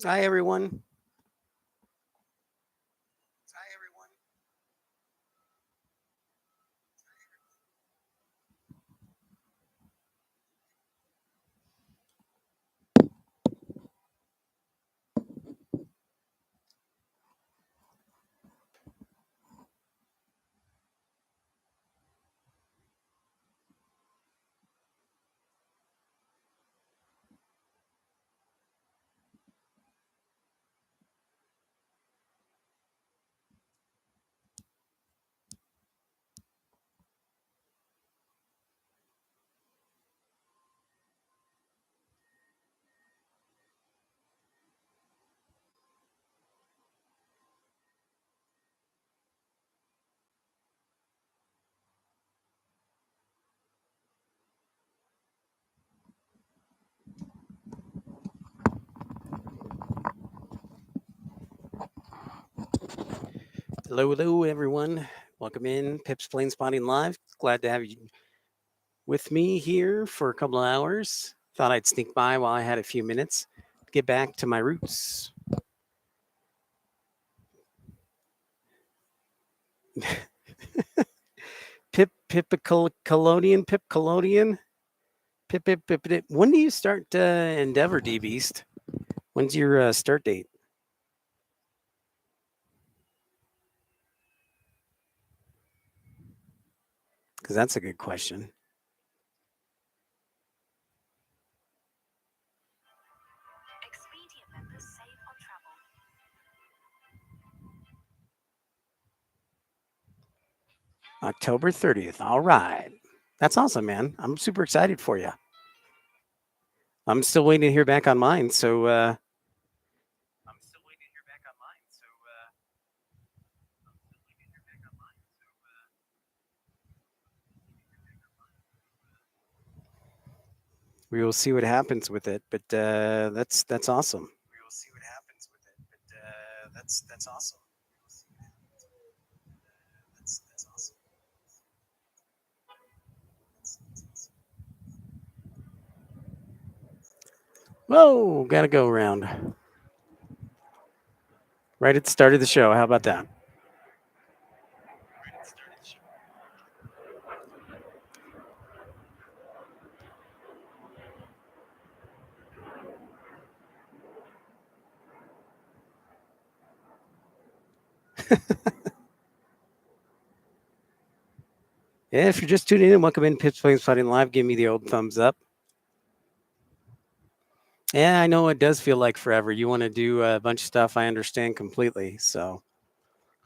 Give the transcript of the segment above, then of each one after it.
Hi, everyone. Hello, everyone. Welcome in Pip's Planespotting Live. Glad to have you with me here for a couple of hours. Thought I'd sneak by while I had a few minutes to get back to my roots. Pip Collodian. Pip. When do you start Endeavor, D Beast? When's your start date? Because that's a good question. October 30th. All right. That's awesome, man. I'm super excited for you. I'm still waiting to hear back on mine. So, we will see what happens with it. But that's awesome. We will see what happens with it. But that's awesome. That's awesome. Whoa, gotta go around. Right at the start of the show. How about that? Yeah, if you're just tuning in, welcome in Pips Planespotting Live. Give me the old thumbs up. Yeah, I know it does feel like forever. You want to do a bunch of stuff. I understand completely. So,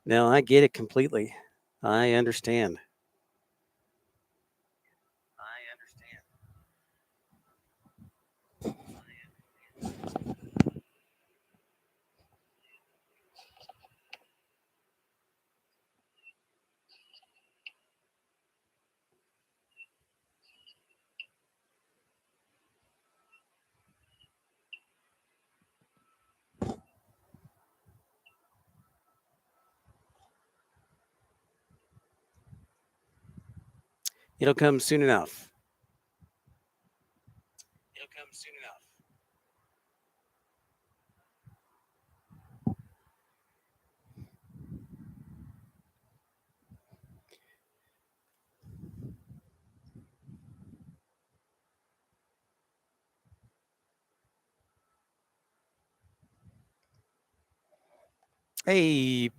no, I get it completely. I understand. It'll come soon enough. It'll come soon enough. Hey,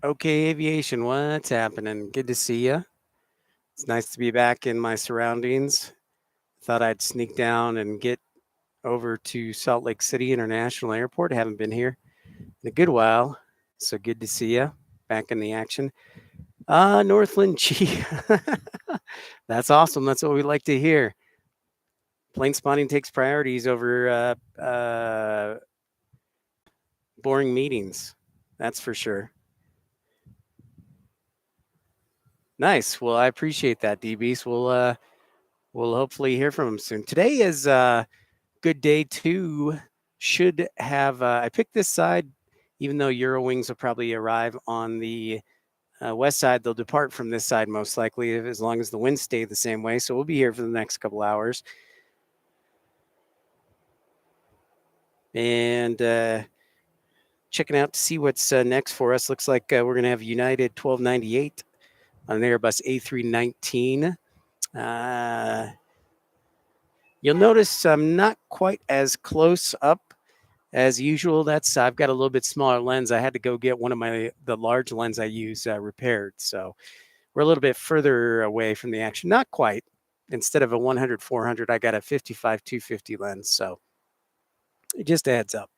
okay, Aviation, what's happening? Good to see you. It's nice to be back in my surroundings. Thought I'd sneak down and get over to Salt Lake City International Airport. Haven't been here in a good while, so good to see you back in the action. Northland G. That's awesome. That's what we like to hear. Plane spotting takes priorities over boring meetings. That's for sure. Nice. Well, I appreciate that, DBs. We'll hopefully hear from him soon. Today is a good day too. Should have I picked this side, even though Eurowings will probably arrive on the west side. They'll depart from this side most likely, as long as the winds stay the same way. So we'll be here for the next couple hours. And checking out to see what's next for us. Looks like we're going to have United 1298 on an Airbus A319. You'll notice I'm not quite as close up as usual. I've got a little bit smaller lens. I had to go get one of the large lens I use repaired. So we're a little bit further away from the action. Not quite. Instead of a 100-400, I got a 55-250 lens. So just a heads up.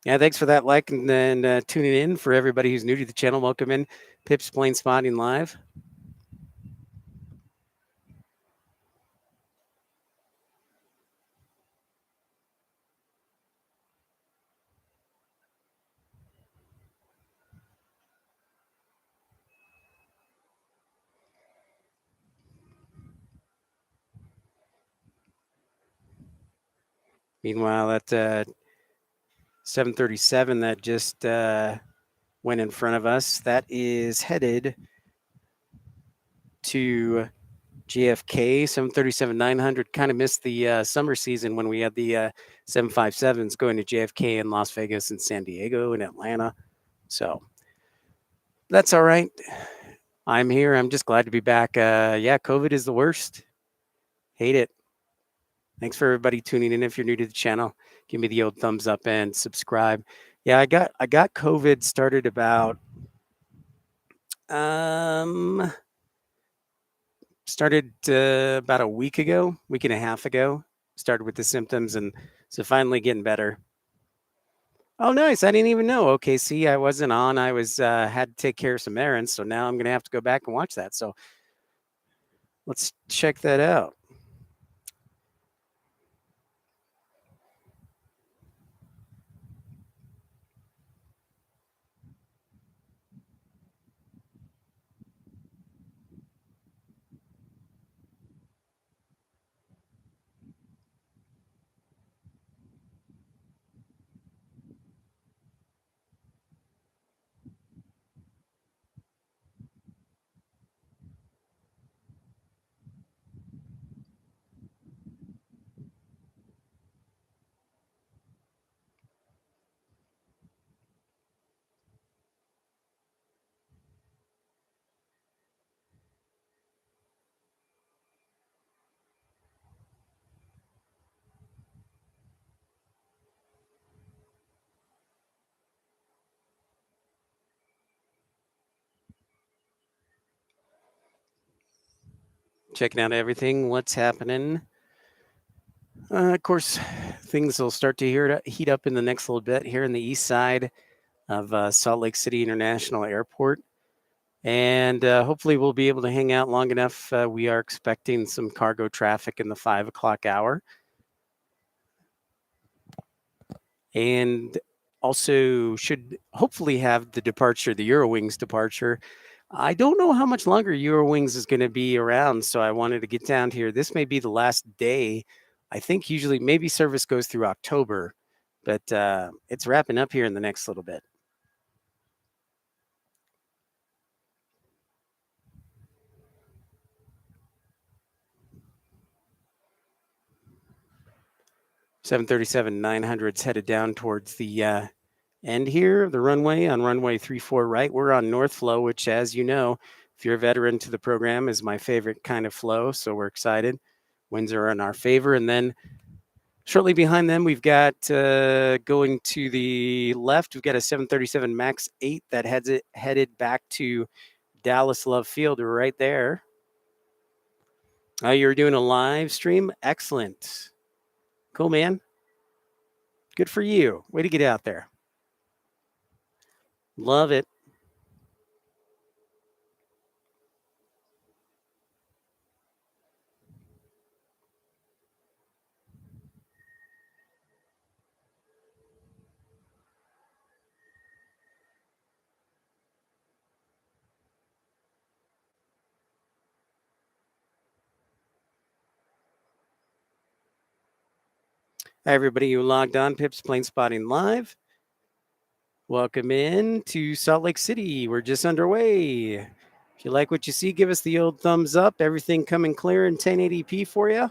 Yeah, thanks for that like and then tuning in. For everybody who's new to the channel, welcome in. Pip's Plane Spotting Live. Meanwhile, that 737 that just went in front of us, that is headed to JFK. 737-900 kind of missed the summer season when we had the 757s going to JFK in Las Vegas and San Diego and Atlanta. So that's all right. I'm here. I'm just glad to be back. Yeah, COVID is the worst. Hate it. Thanks for everybody tuning in. If you're new to the channel, give me the old thumbs up and subscribe. Yeah, I got COVID started about about a week and a half ago. Started with the symptoms, and so finally getting better. Oh, nice! I didn't even know. Okay, see, I wasn't on. I was had to take care of some errands, so now I'm gonna have to go back and watch that. So let's check that out. Checking out everything. What's happening? Of course, things will start to heat up in the next little bit here in the east side of Salt Lake City International Airport. And hopefully we'll be able to hang out long enough. We are expecting some cargo traffic in the 5 o'clock hour. And also should hopefully have the Eurowings departure. I don't know how much longer Eurowings is going to be around, so I wanted to get down here. This may be the last day. I think usually maybe service goes through October, but it's wrapping up here in the next little bit. Seven 737-900's headed down towards the end here of the runway on runway 34 right. We're on North Flow, which, as you know, if you're a veteran to the program, is my favorite kind of flow. So we're excited. Winds are in our favor. And then shortly behind them, we've got going to the left, we've got a 737 MAX 8 that headed back to Dallas Love Field right there. You're doing a live stream? Excellent. Cool, man. Good for you. Way to get out there. Love it. Hi, everybody who logged on, Pips Planespotting Live. Welcome in to Salt Lake City. We're just underway. If you like what you see, give us the old thumbs up. Everything coming clear in 1080p for you.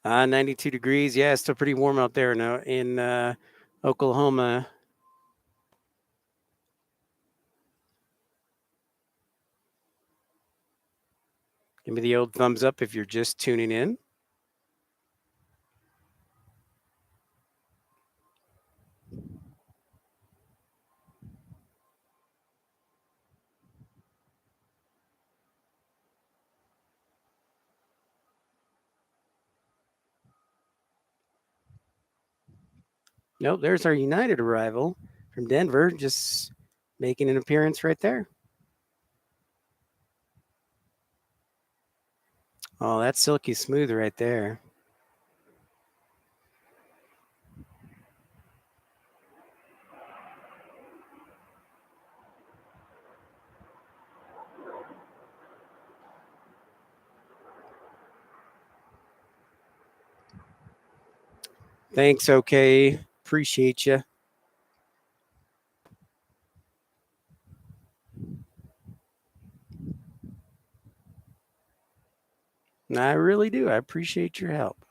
Ah, 92 degrees. Yeah, it's still pretty warm out there in Oklahoma. Give me the old thumbs up if you're just tuning in. Nope, there's our United arrival from Denver, just making an appearance right there. Oh, that's silky smooth right there. Thanks, okay. Appreciate you. I really do. I appreciate your help.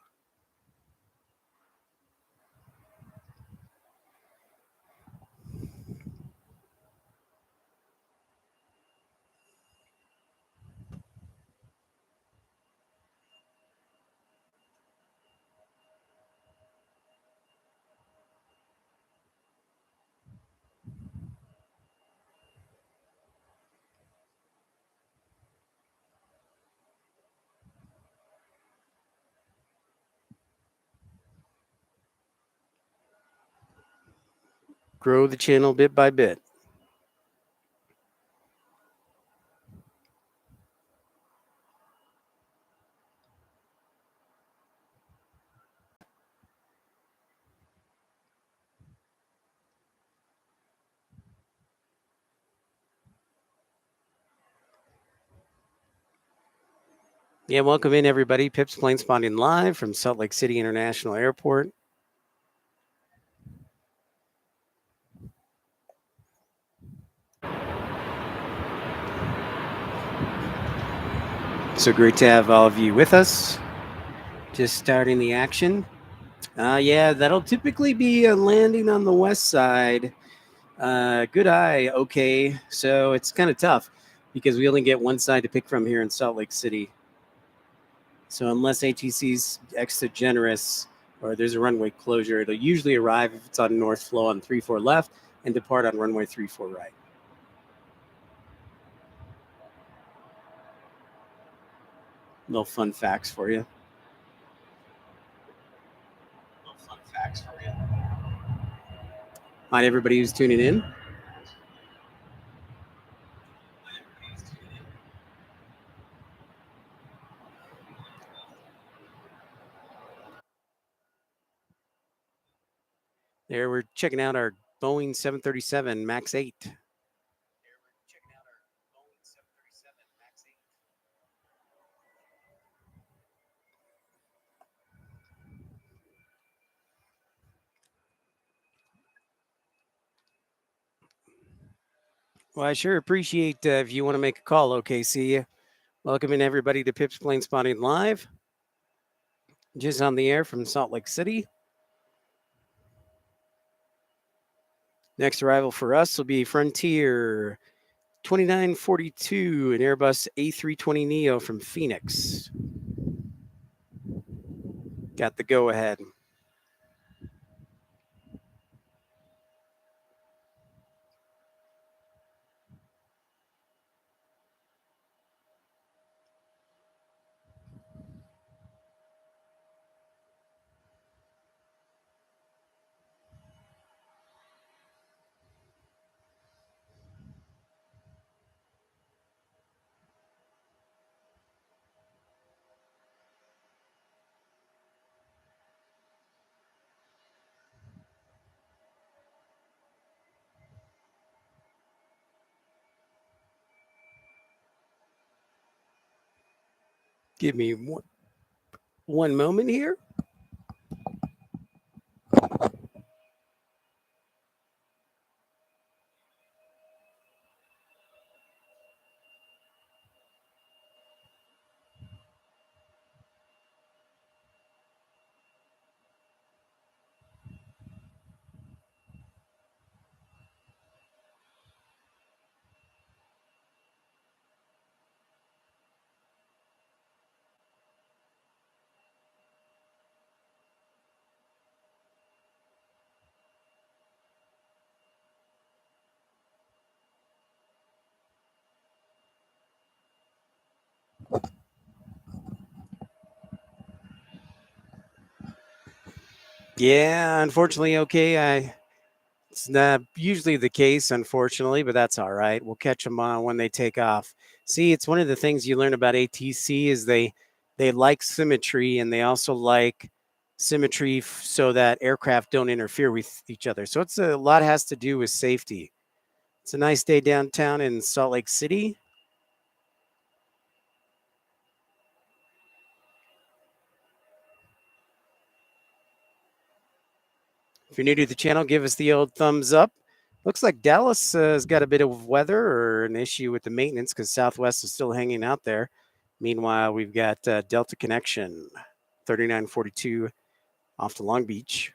Grow the channel bit by bit. Yeah, welcome in everybody. Pips Planespotting live from Salt Lake City International Airport. So great to have all of you with us. Just starting the action. Yeah, that'll typically be a landing on the west side. Good eye. Okay, so it's kind of tough because we only get one side to pick from here in Salt Lake City. So unless ATC's extra generous or there's a runway closure, it'll usually arrive if it's on north flow on 34 left and depart on runway 34 right. Little fun facts for you. Hi, everybody who's tuning in. There, we're checking out our Boeing 737 MAX 8. Well, I sure appreciate if you want to make a call, OKC. Welcome in everybody to Pips Planespotting Live. Just on the air from Salt Lake City. Next arrival for us will be Frontier 2942, an Airbus A320neo from Phoenix. Got the go ahead. Give me one moment here. Yeah, unfortunately, okay. It's not usually the case, unfortunately, but that's all right. We'll catch them on when they take off. See, it's one of the things you learn about ATC is they like symmetry, and they also like symmetry so that aircraft don't interfere with each other. So it's a lot has to do with safety. It's a nice day downtown in Salt Lake City. If you're new to the channel, give us the old thumbs up. Looks like Dallas has got a bit of weather or an issue with the maintenance because Southwest is still hanging out there. Meanwhile, we've got Delta Connection, 3942 off to Long Beach.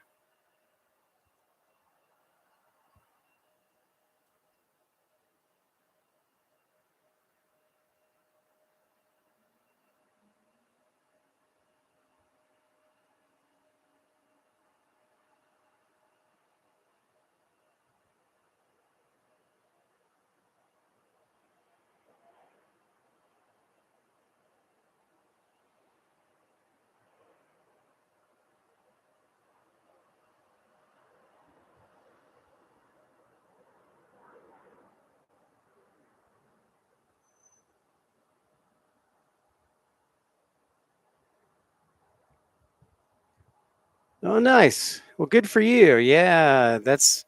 Oh, nice. Well, good for you. Yeah, that's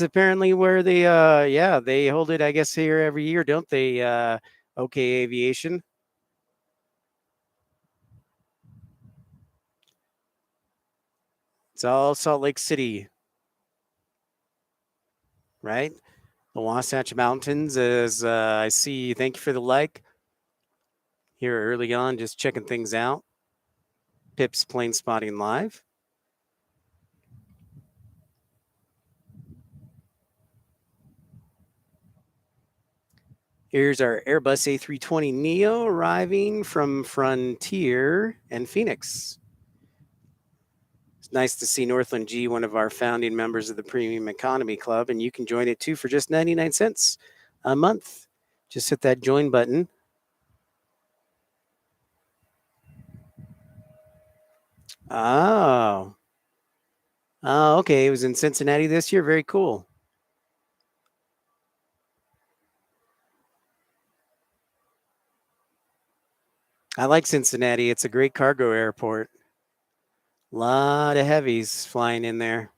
apparently where they yeah, they hold it, I guess, here every year, don't they? Okay, Aviation. It's all Salt Lake City, right? The Wasatch Mountains, as I see. Thank you for the like here early on, just checking things out. Pips Plane Spotting Live. Here's our Airbus A320neo arriving from Frontier and Phoenix. It's nice to see Northland G, one of our founding members of the Premium Economy Club, and you can join it too for just 99 cents a month. Just hit that join button. Oh. Oh, okay. It was in Cincinnati this year. Very cool. I like Cincinnati. It's a great cargo airport. A lot of heavies flying in there.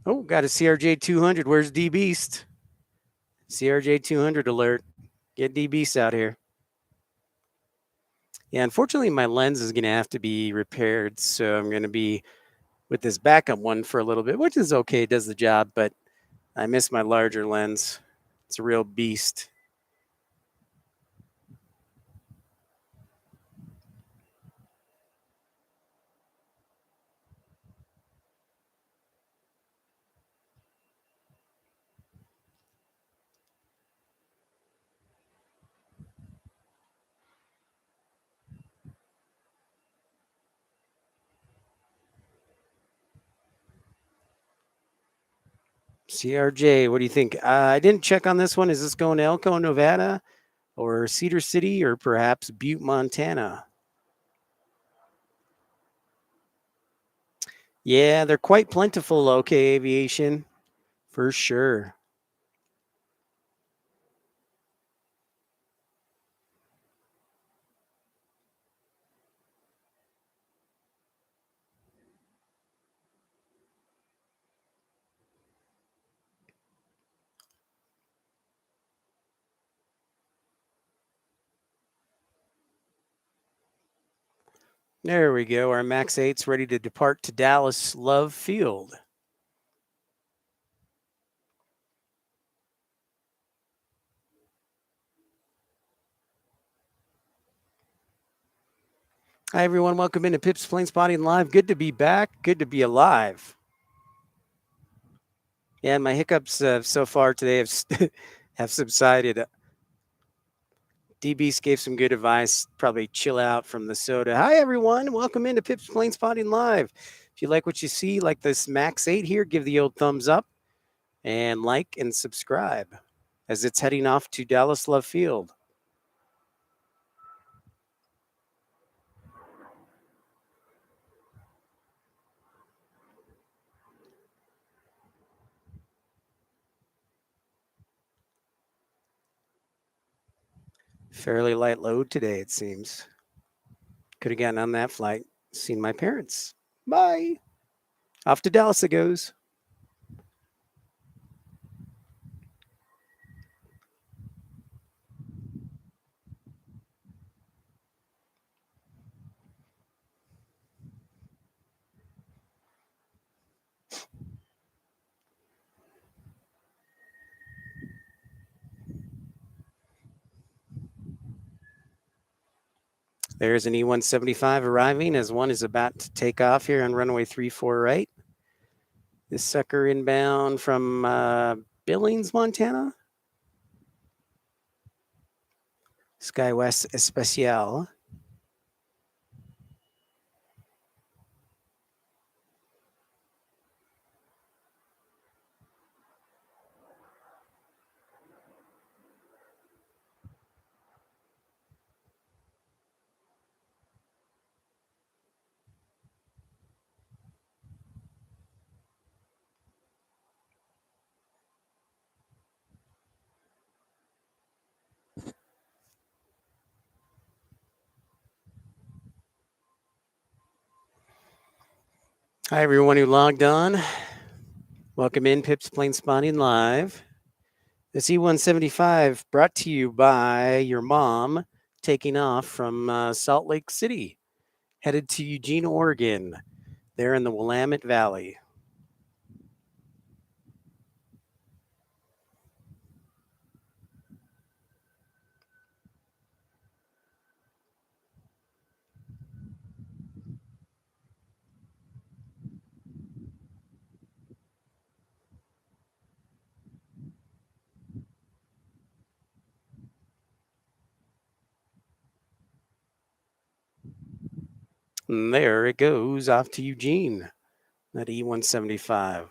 Oh, got a CRJ 200. Where's D Beast? CRJ 200 alert. Get D Beast out here. Yeah, unfortunately, my lens is going to have to be repaired. So I'm going to be with this backup one for a little bit, which is okay. It does the job, but I miss my larger lens. It's a real beast. CRJ, what do you think? I didn't check on this one. Is this going to Elko, Nevada, or Cedar City, or perhaps Butte, Montana? Yeah, they're quite plentiful. Okay, Aviation, for sure. There we go. Our MAX 8's ready to depart to Dallas Love Field. Hi, everyone. Welcome into Pips Planespotting Live. Good to be back. Good to be alive. Yeah, my hiccups so far today have subsided. DB gave some good advice. Probably chill out from the soda. Hi, everyone. Welcome into Pips Planespotting Live. If you like what you see, like this Max 8 here, give the old thumbs up and like and subscribe as it's heading off to Dallas Love Field. Fairly light load today, it seems. Could have gotten on that flight, seen my parents. Bye. Off to Dallas it goes. There's an E-175 arriving as one is about to take off here on runway 34 right. This sucker inbound from Billings, Montana. SkyWest Especial. Hi, everyone who logged on. Welcome in Pips Planespotting Live. This E-175 brought to you by your mom taking off from Salt Lake City, headed to Eugene, Oregon. There in the Willamette Valley. And there it goes off to Eugene, that E-175.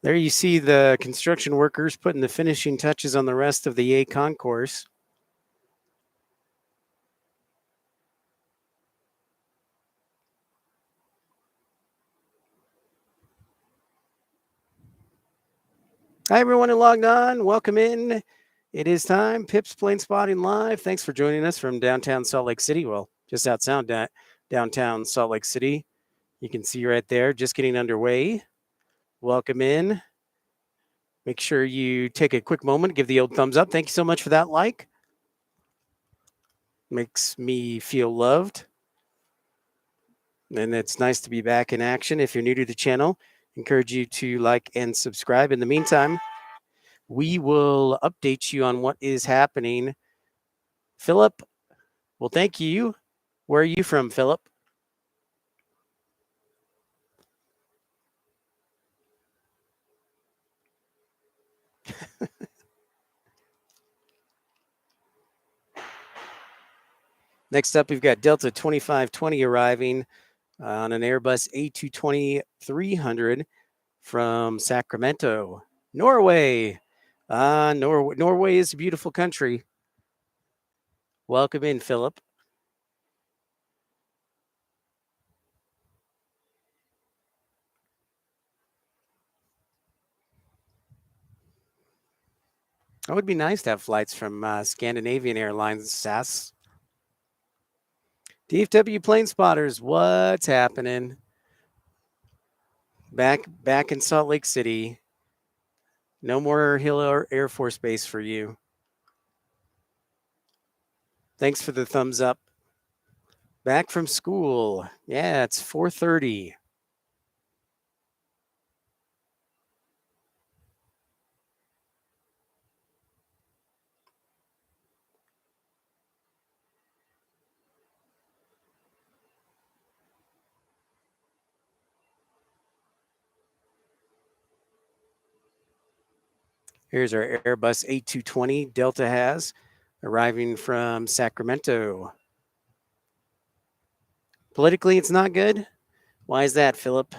There you see the construction workers putting the finishing touches on the rest of the A concourse. Hi, everyone who logged on. Welcome in. It is time. Pips Planespotting Live. Thanks for joining us from downtown Salt Lake City. Well, just outside downtown Salt Lake City. You can see right there, just getting underway. Welcome in. Make sure you take a quick moment, give the old thumbs up. Thank you so much for that like. Makes me feel loved. And it's nice to be back in action. If you're new to the channel, encourage you to like and subscribe. In the meantime, we will update you on what is happening. Philip, well, thank you. Where are you from, Philip? Next up, we've got Delta 2520 arriving on an Airbus A220 300 from Sacramento, Norway. Norway is a beautiful country. Welcome in, Philip. It would be nice to have flights from Scandinavian Airlines, SAS. DFW plane spotters, what's happening? Back in Salt Lake City. No more Hill Air Force Base for you. Thanks for the thumbs up. Back from school. Yeah, it's 4:30. Here's our Airbus A220 Delta has arriving from Sacramento. Politically, it's not good. Why is that, Philip?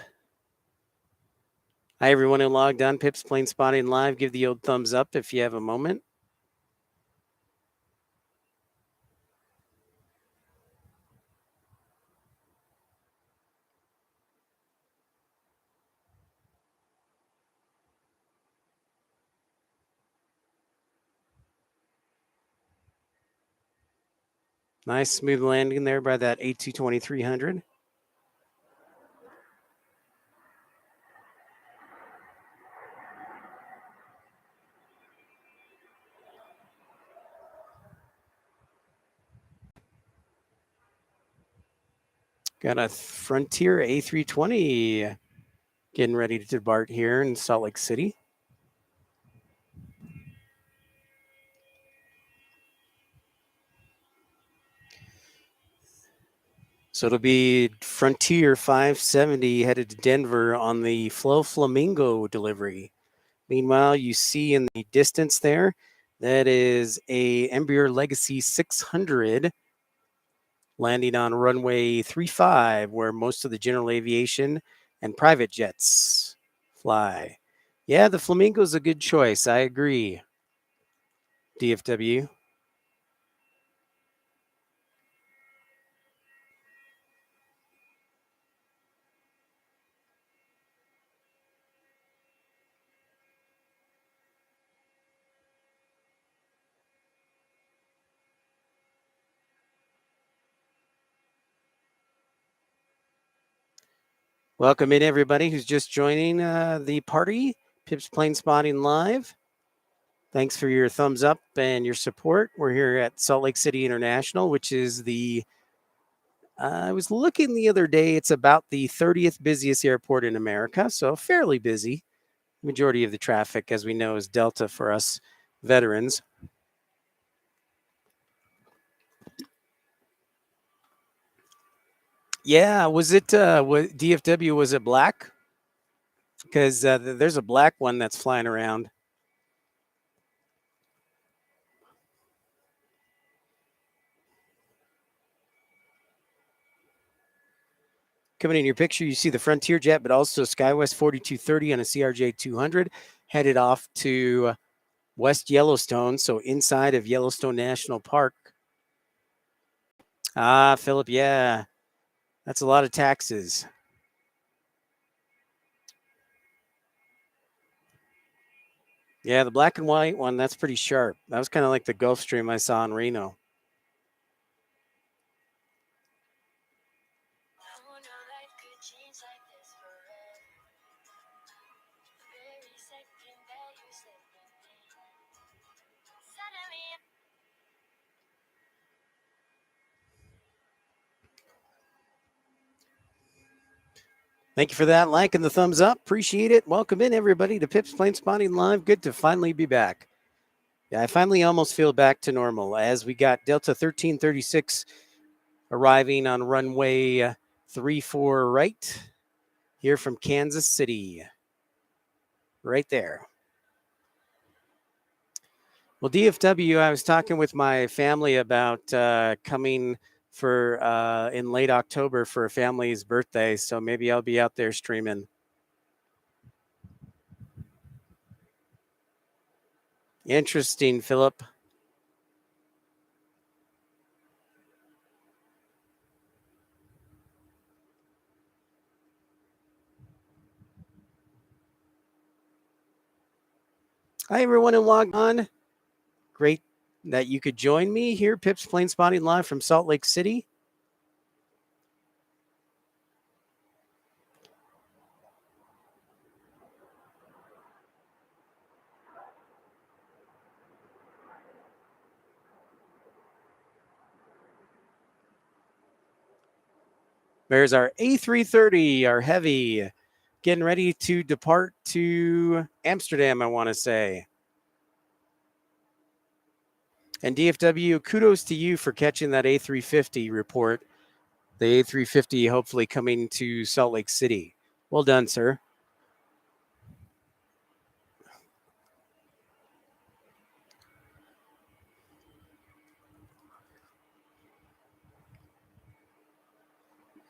Hi, everyone who logged on. Pips Plane Spotting Live. Give the old thumbs up if you have a moment. Nice smooth landing there by that A220-300. Got a Frontier A320 getting ready to depart here in Salt Lake City. So it'll be Frontier 570 headed to Denver on the Flow Flamingo delivery. Meanwhile, you see in the distance there, that is a Embraer Legacy 600 landing on runway 35, where most of the general aviation and private jets fly. Yeah, the Flamingo's a good choice. I agree. DFW. Welcome in, everybody who's just joining the party. Pips Plane Spotting Live. Thanks for your thumbs up and your support. We're here at Salt Lake City International, which is the I was looking the other day, it's about the 30th busiest airport in America, so fairly busy. Majority of the traffic, as we know, is Delta for us veterans. Yeah, was it DFW? Was it black? Because there's a black one that's flying around. Coming in your picture, you see the Frontier jet, but also SkyWest 4230 on a CRJ 200 headed off to West Yellowstone, so inside of Yellowstone National Park. Ah, Philip, yeah, that's a lot of taxes. Yeah, the black and white one, that's pretty sharp. That was kind of like the Gulfstream I saw in Reno. Thank you for that like and the thumbs up. Appreciate it. Welcome in, everybody, to Pips Plane Spotting Live. Good to finally be back. Yeah, I finally almost feel back to normal as we got Delta 1336 arriving on runway 34 right here from Kansas City. Right there. Well, DFW, I was talking with my family about coming for in late October for a family's birthday. So maybe I'll be out there streaming. Interesting, Philip. Hi, everyone who logged on. Great that you could join me here, Pips Planespotting live from Salt Lake City. There's our A330, our heavy, getting ready to depart to Amsterdam, I want to say. And DFW, kudos to you for catching that A350 report. The A350 hopefully coming to Salt Lake City. Well done, sir.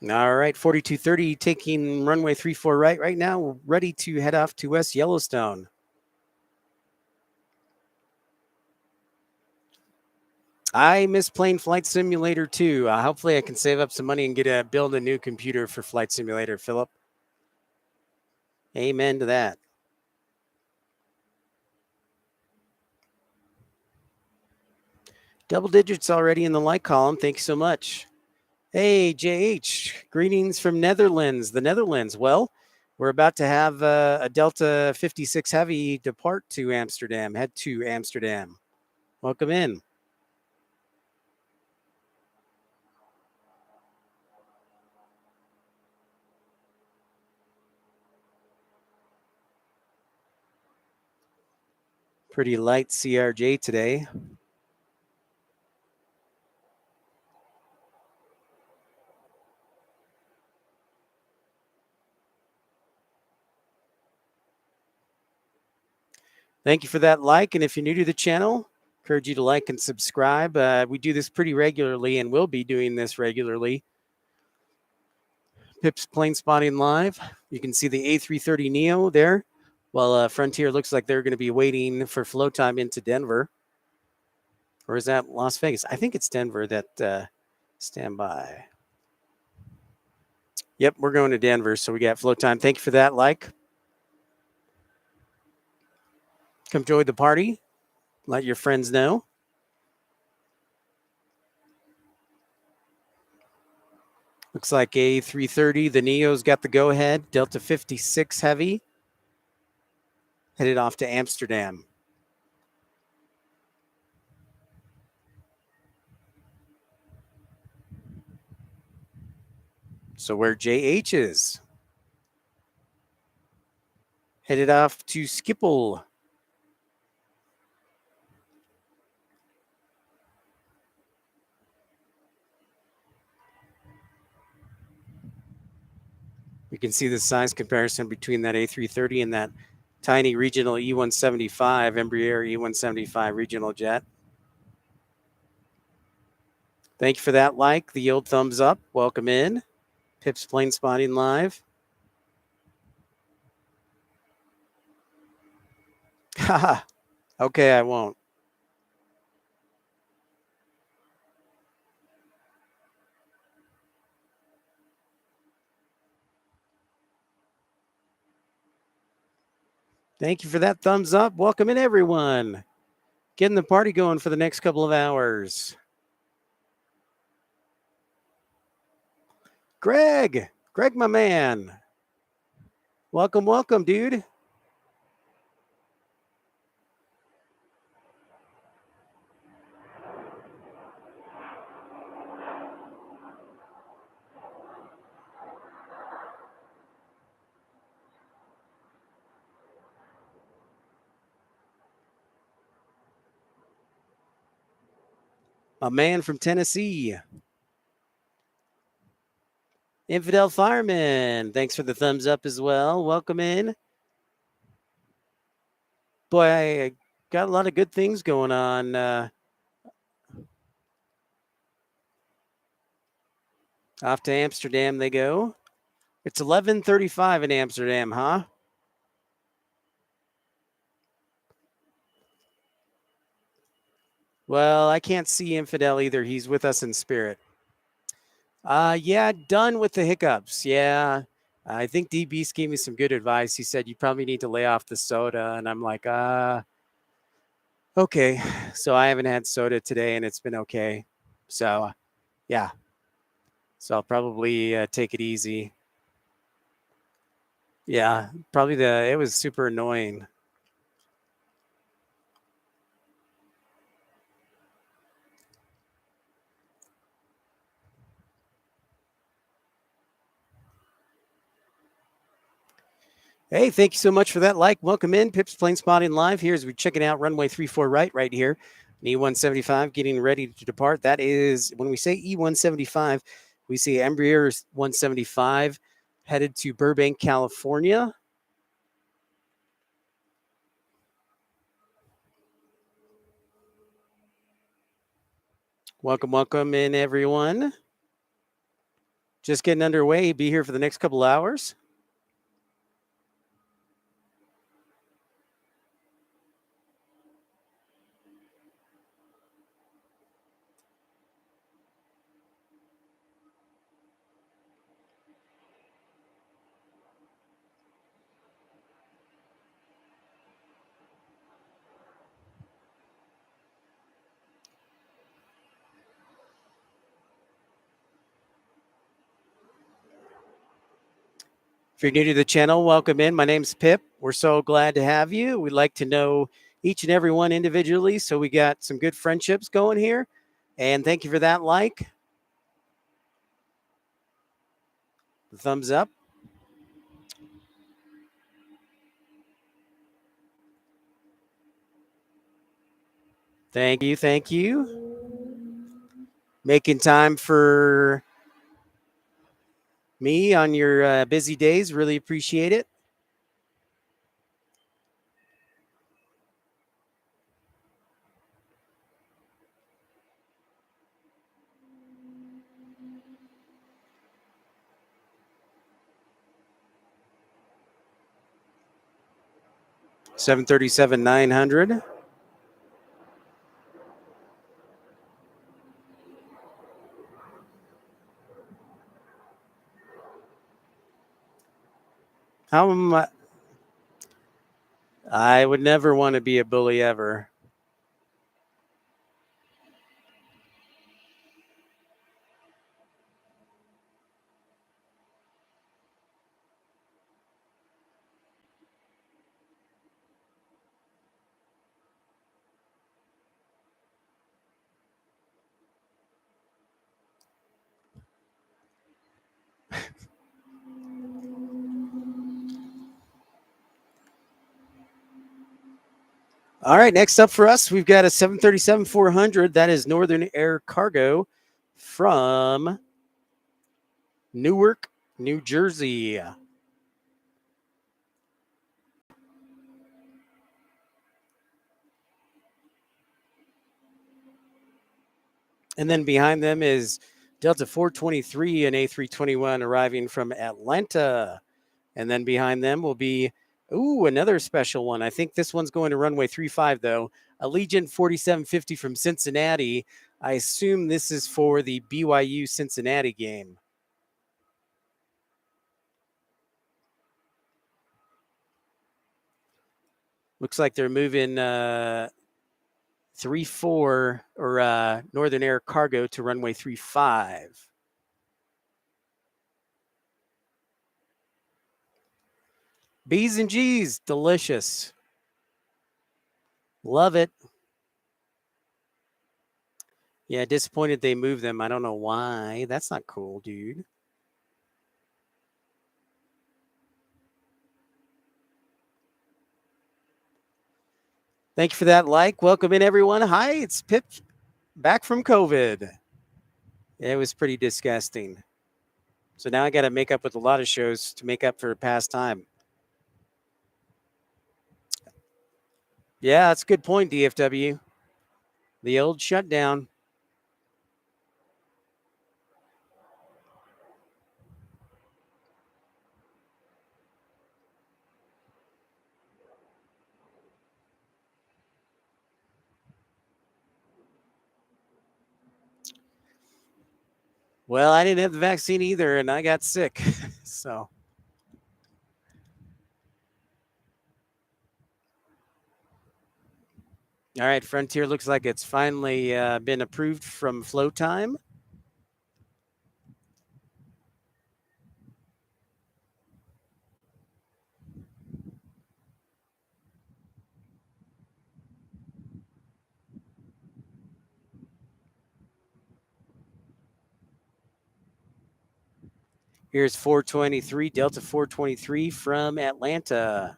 All right, 4230 taking runway 34 right now, ready to head off to West Yellowstone. I miss playing Flight Simulator too. Hopefully I can save up some money and build a new computer for Flight Simulator, Philip. Amen to that. Double digits already in the like column. Thank you so much. Hey, JH, greetings from Netherlands. The Netherlands. Well, we're about to have a Delta 56 Heavy depart to Amsterdam, head to Amsterdam. Welcome in. Pretty light CRJ today. Thank you for that like. And if you're new to the channel, encourage you to like and subscribe. We do this pretty regularly and will be doing this regularly. Pips Planespotting live. You can see the A330 Neo there. While Frontier looks like they're going to be waiting for flow time into Denver. Or is that Las Vegas? I think it's Denver that stand by. Yep, we're going to Denver, so we got flow time. Thank you for that like. Come join the party. Let your friends know. Looks like A330, the Neo's got the go-ahead. Delta 56 Heavy. Headed off to Amsterdam. So where JH is. Headed off to Schiphol. You can see the size comparison between that A330 and that tiny regional E175, Embraer E175 regional jet. Thank you for that like, the old thumbs up. Welcome in. Pips Planespotting live. Haha. Okay, I won't. Thank you for that thumbs up. Welcome in, everyone. Getting the party going for the next couple of hours. Greg, my man. Welcome, dude. A man from Tennessee. Infidel Fireman, thanks for the thumbs up as well. Welcome in. Boy, I got a lot of good things going on. Off to Amsterdam they go. It's 11:35 in Amsterdam, huh? Well, I can't see Infidel either. He's with us in spirit. Yeah, done with the hiccups. Yeah. I think D Beast gave me some good advice. He said, you probably need to lay off the soda. And I'm like, Okay, so I haven't had soda today, and it's been okay. So, yeah. So I'll probably take it easy. Yeah, probably it was super annoying. Hey, thank you so much for that like. Welcome in, Pips Planespotting Live. Here as we're checking out runway 34 right here. E175 getting ready to depart. That is, when we say E175, we see Embraer 175 headed to Burbank, California. Welcome in, everyone. Just getting underway. Be here for the next couple hours. If you're new to the channel, welcome in. My name's Pip. We're so glad to have you. We'd like to know each and every one individually, so we got some good friendships going here. And thank you for that like. The thumbs up. Thank you. Thank you. Making time for me on your busy days. Really appreciate it. Seven 900. How am I would never want to be a bully ever. All right, next up for us, we've got a 737-400. That is Northern Air Cargo from Newark, New Jersey. And then behind them is Delta 423 and A321 arriving from Atlanta. And then behind them will be, another special one. I think this one's going to runway 35, though. Allegiant 4750 from Cincinnati. I assume this is for the BYU Cincinnati game. Looks like they're moving 34 or Northern Air Cargo to runway 35. B's and G's, delicious. Love it. Yeah, disappointed they moved them. I don't know why. That's not cool, dude. Thank you for that like. Welcome in, everyone. Hi, it's Pip back from COVID. It was pretty disgusting. So now I got to make up with a lot of shows to make up for past time. Yeah, that's a good point, DFW. The old shutdown. Well, I didn't have the vaccine either, and I got sick. So, All right, Frontier looks like it's finally been approved from Flow Time. Here's 423, Delta 423 from Atlanta.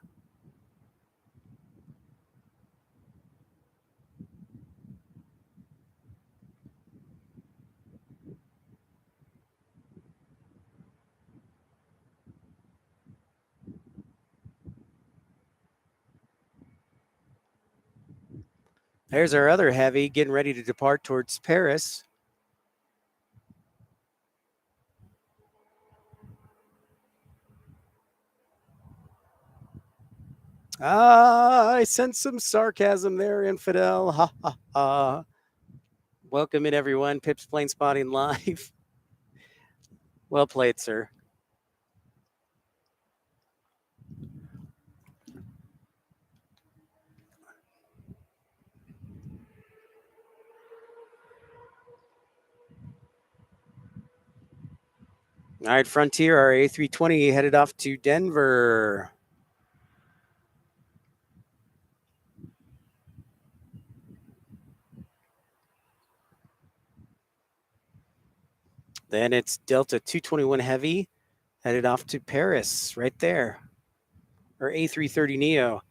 There's our other heavy getting ready to depart towards Paris. I sense some sarcasm there, Infidel. Ha ha ha. Welcome in, everyone. Pips Planespotting Live. Well played, sir. All right, Frontier, our A320 headed off to Denver. Then it's Delta 221 Heavy headed off to Paris, right there. Or A330 Neo.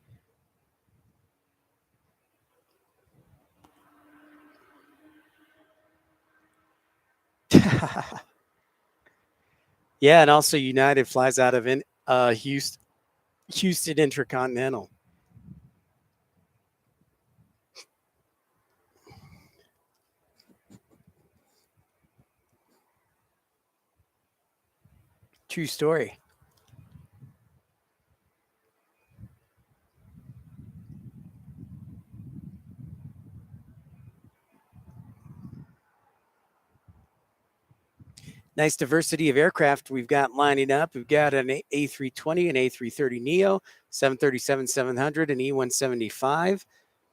Yeah, and also United flies out of Houston Intercontinental. True story. Nice diversity of aircraft we've got lining up. We've got an A320, an A330 Neo, 737-700, an E175,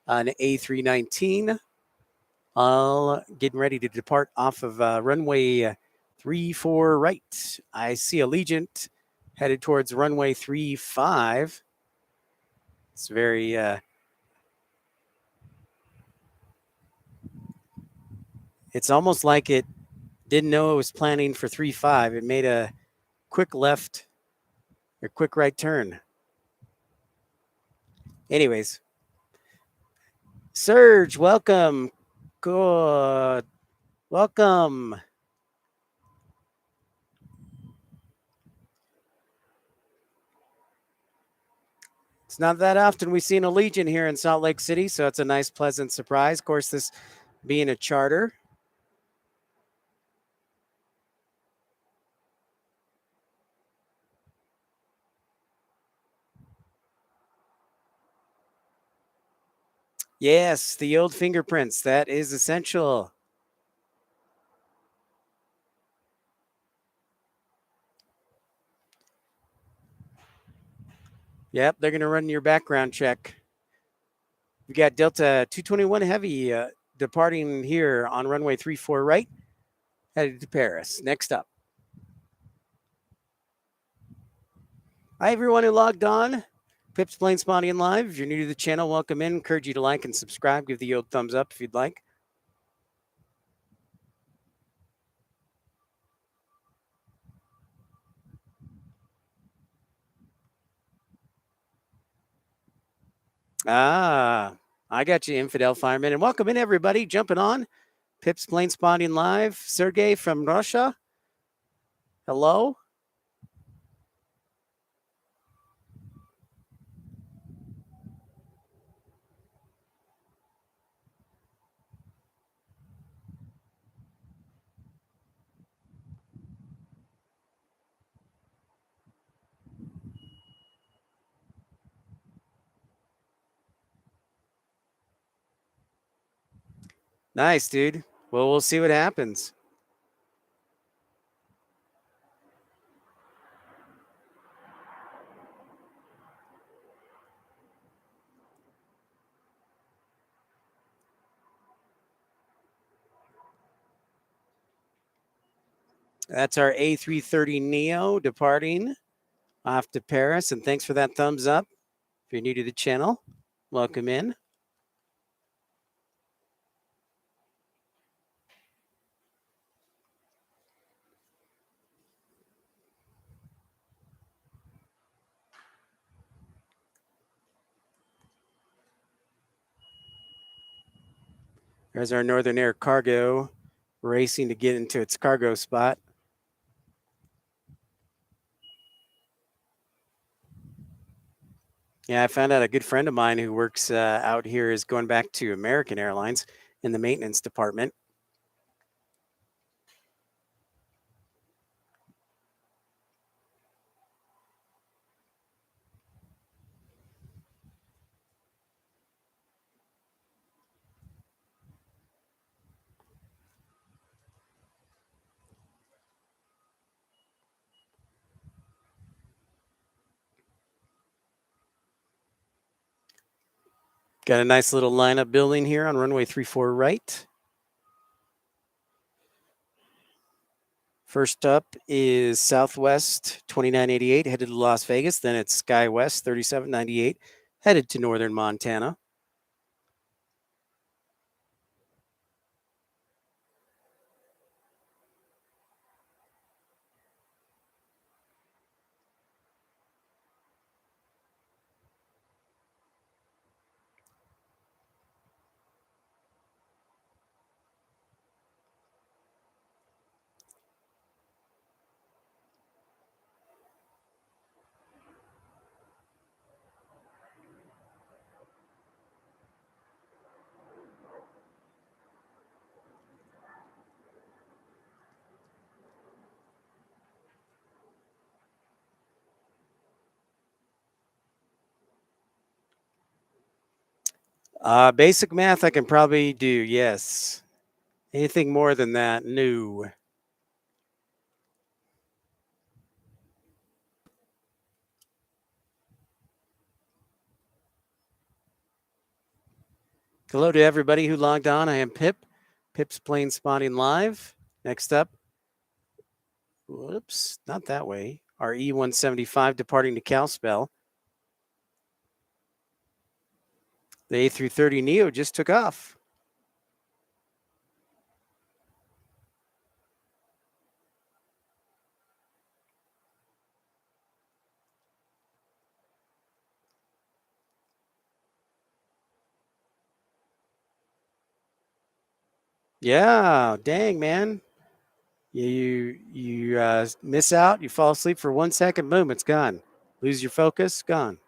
an A319, all getting ready to depart off of runway 34 right. I see Allegiant headed towards runway 35. It's very it's almost like it didn't know it was planning for 35. It made a quick left or quick right turn. Anyways, Serge, welcome. Good. Welcome. It's not that often we see an Allegiant here in Salt Lake City, so it's a nice, pleasant surprise. Of course, this being a charter. Yes, the old fingerprints. That is essential. Yep, they're going to run your background check. We got Delta 221 Heavy departing here on runway 34 right, headed to Paris. Next up. Hi, everyone who logged on. Pips Planespotting Live. If you're new to the channel, welcome in. Encourage you to like and subscribe. Give the old thumbs up if you'd like. I got you, Infidel Fireman. And welcome in, everybody. Jumping on. Pips Planespotting Live. Sergey from Russia. Hello. Nice, dude. Well, we'll see what happens. That's our A330neo departing off to Paris. And thanks for that thumbs up. If you're new to the channel, welcome in. There's our Northern Air cargo racing to get into its cargo spot. Yeah, I found out a good friend of mine who works out here is going back to American Airlines in the maintenance department. Got a nice little lineup building here on runway 34 right. First up is Southwest 2988 headed to Las Vegas. Then it's SkyWest 3798 headed to Northern Montana. Basic math I can probably do, yes. Anything more than that, no. Hello to everybody who logged on. I am Pip. Pip's Planespotting Live. Next up, whoops, not that way. Our E175 departing to Kalispell. The A330neo just took off. Yeah, dang, man. You miss out, you fall asleep for 1 second, boom, it's gone. Lose your focus, gone.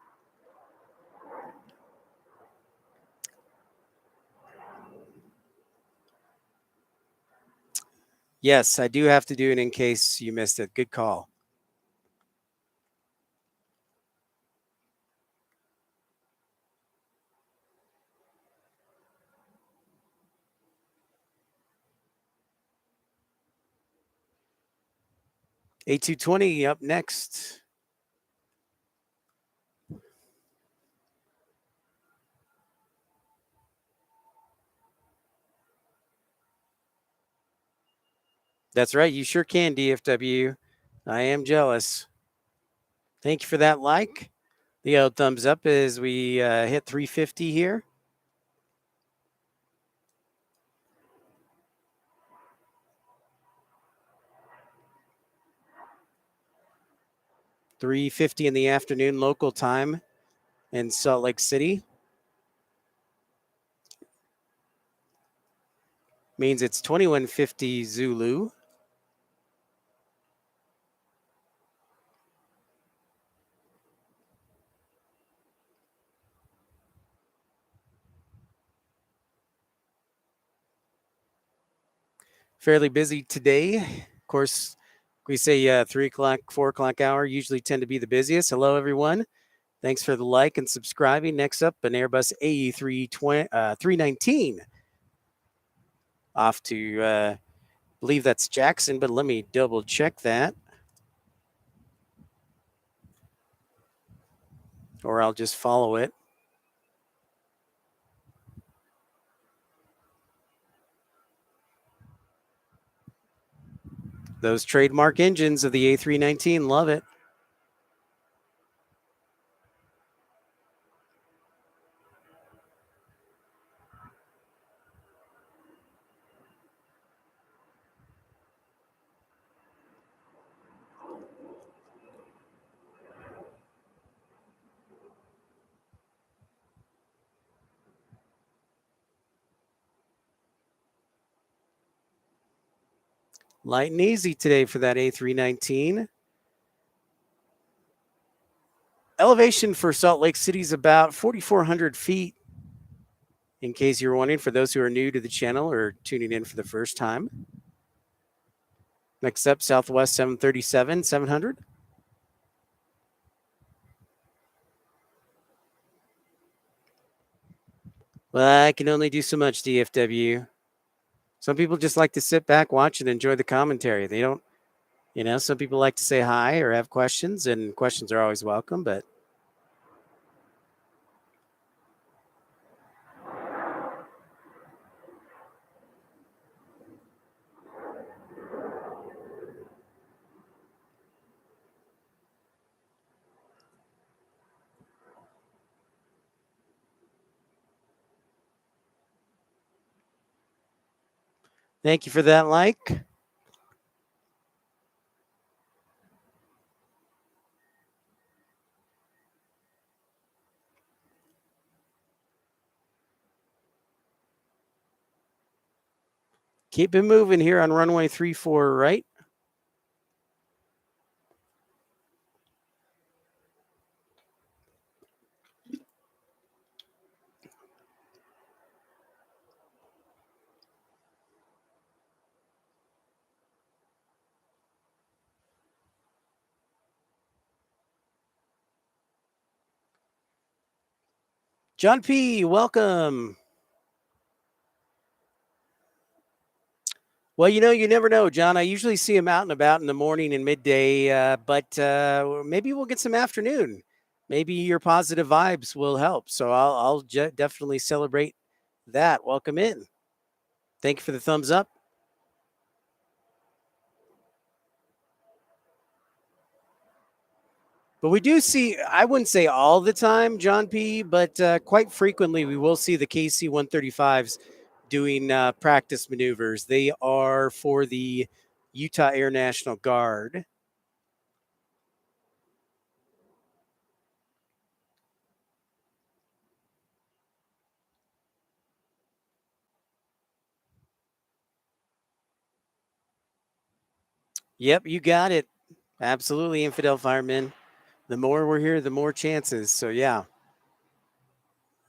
Yes, I do have to do it in case you missed it. Good call. A220 up next. That's right. You sure can, DFW. I am jealous. Thank you for that like. The old thumbs up as we hit 350 here. $3:50 in the afternoon local time in Salt Lake City. Means it's 21:50 Zulu. Fairly busy today. Of course, we say 3 o'clock, 4 o'clock hour usually tend to be the busiest. Hello, everyone. Thanks for the like and subscribing. Next up, an Airbus AE319 off to, believe that's Jackson, but let me double check that. Or I'll just follow it. Those trademark engines of the A319, love it. Light and easy today for that A319. Elevation for Salt Lake City is about 4,400 feet. In case you're wondering, for those who are new to the channel or tuning in for the first time. Next up, Southwest 737, 700. Well, I can only do so much, DFW. Some people just like to sit back, watch, and enjoy the commentary. They don't, some people like to say hi or have questions, and questions are always welcome, but thank you for that like. Keep it moving here on runway 34, right? John P., welcome. Well, you never know, John. I usually see him out and about in the morning and midday, but maybe we'll get some afternoon. Maybe your positive vibes will help. So I'll definitely celebrate that. Welcome in. Thank you for the thumbs up. But we do see, I wouldn't say all the time, John P., but quite frequently we will see the KC 135s doing practice maneuvers. They are for the Utah Air National Guard. Yep, you got it. Absolutely, Infidel Fireman. The more we're here, the more chances. So, yeah.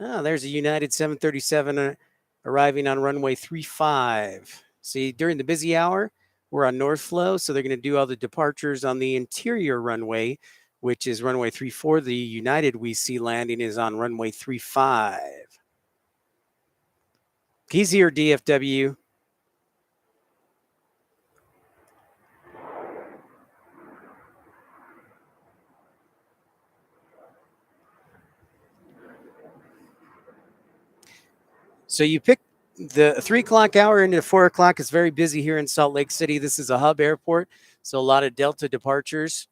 Oh, there's a United 737 arriving on runway 35. See, during the busy hour, we're on North Flow, so they're going to do all the departures on the interior runway, which is runway 34. The United we see landing is on runway 35. He's here, DFW. So you pick the 3 o'clock hour into 4 o'clock is very busy here in Salt Lake City. This is a hub airport, so a lot of Delta departures.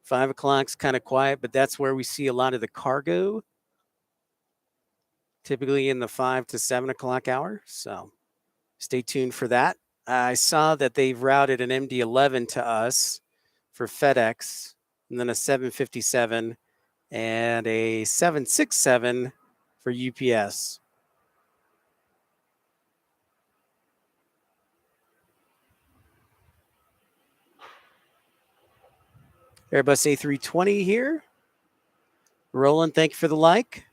5 o'clock's kind of quiet, but that's where we see a lot of the cargo, typically in the 5 to 7 o'clock hour. So stay tuned for that. I saw that they've routed an MD-11 to us for FedEx, and then a 757 and a 767 for UPS. Airbus A320 here. Roland, thank you for the like.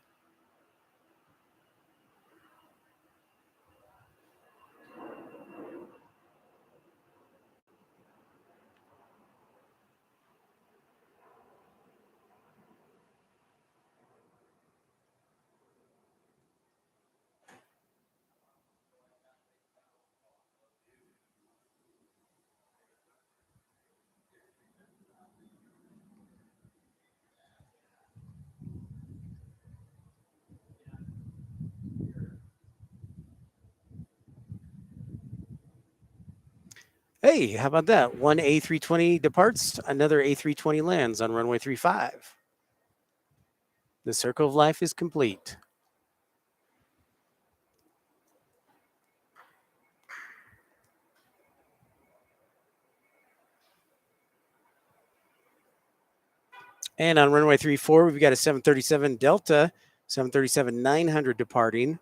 Hey, how about that? One A320 departs, another A320 lands on runway 35. The circle of life is complete. And on runway 34, we've got a 737 Delta, 737-900 departing.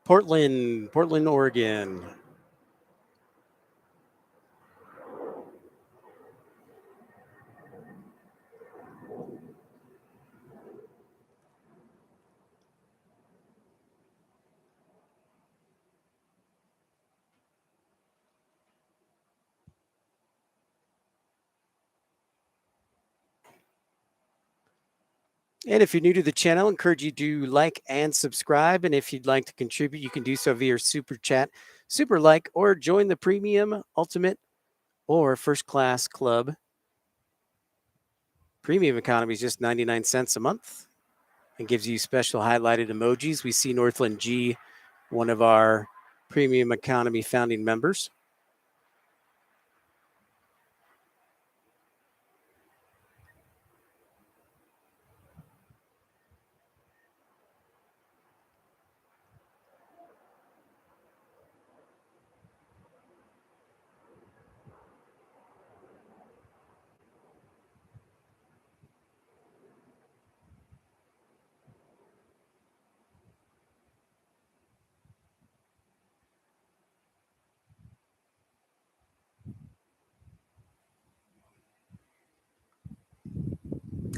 Portland, Oregon. And if you're new to the channel, I encourage you to like and subscribe. And if you'd like to contribute, you can do so via Super Chat, Super Like, or join the Premium, Ultimate, or First Class Club. Premium economy is just 99 cents a month and gives you special highlighted emojis. We see Northland G, one of our Premium economy founding members.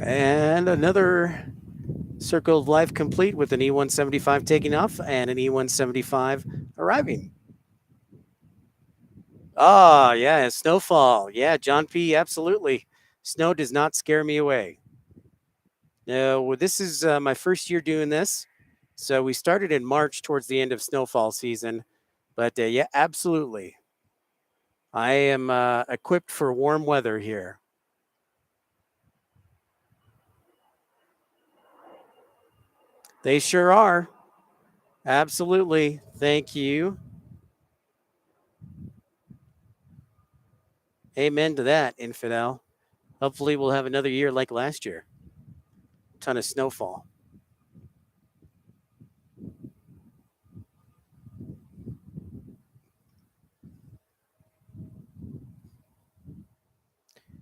And another circle of life complete with an E175 taking off and an E175 arriving. Ah, yeah, snowfall. Yeah, John P., absolutely. Snow does not scare me away. No, well, this is my first year doing this. So we started in March towards the end of snowfall season. But yeah, absolutely. I am equipped for warm weather here. They sure are. Absolutely. Thank you. Amen to that, infidel. Hopefully, we'll have another year like last year. Ton of snowfall.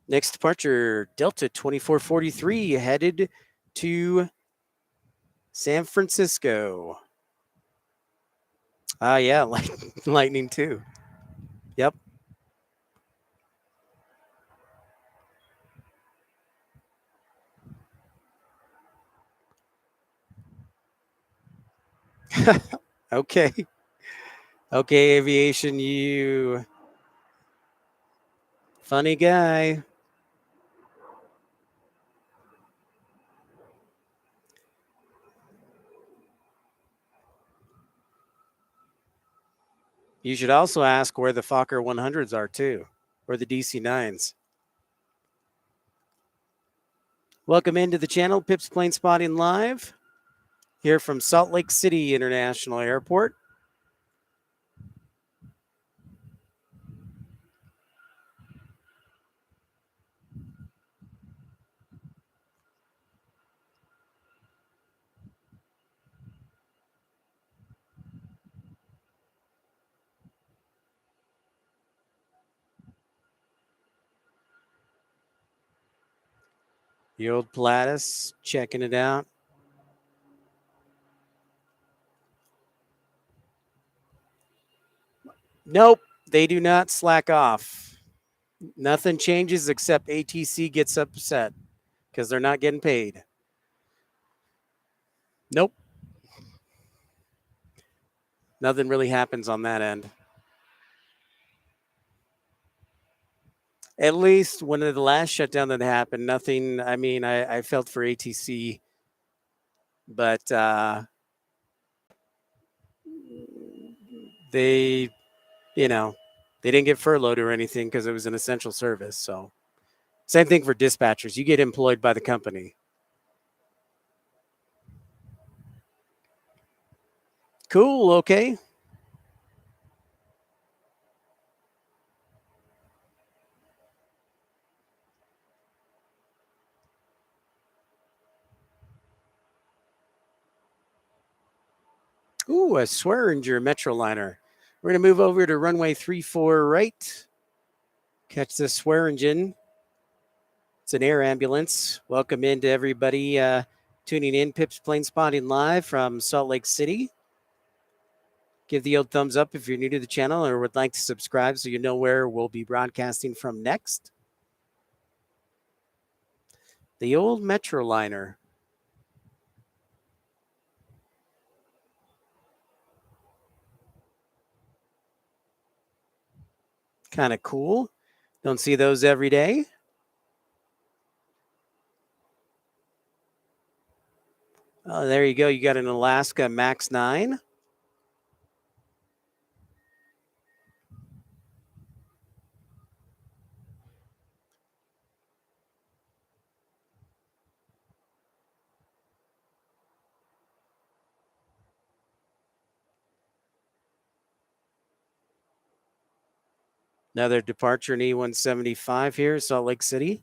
Next departure, Delta 2443, headed to San Francisco. Ah, yeah, lightning too. Yep. Okay. Okay, Aviation, you funny guy. You should also ask where the Fokker 100s are too, or the DC-9s. Welcome into the channel, Pips Planespotting Live, here from Salt Lake City International Airport. The old Pilatus, checking it out. Nope, they do not slack off. Nothing changes except ATC gets upset because they're not getting paid. Nope. Nothing really happens on that end. At least when the last shutdown that happened, nothing. I mean, I felt for ATC, but they, they didn't get furloughed or anything because it was an essential service. So, same thing for dispatchers. You get employed by the company. Cool. Okay. Ooh, a Swearinger Metroliner. We're going to move over to runway 34 right. Catch the Swearingen. It's an air ambulance. Welcome in to everybody tuning in. Pips Plane Spotting live from Salt Lake City. Give the old thumbs up if you're new to the channel or would like to subscribe so you know where we'll be broadcasting from next. The old Metroliner. Kind of cool. Don't see those every day. Oh, there you go. You got an Alaska Max 9. Another departure in E175 here, Salt Lake City.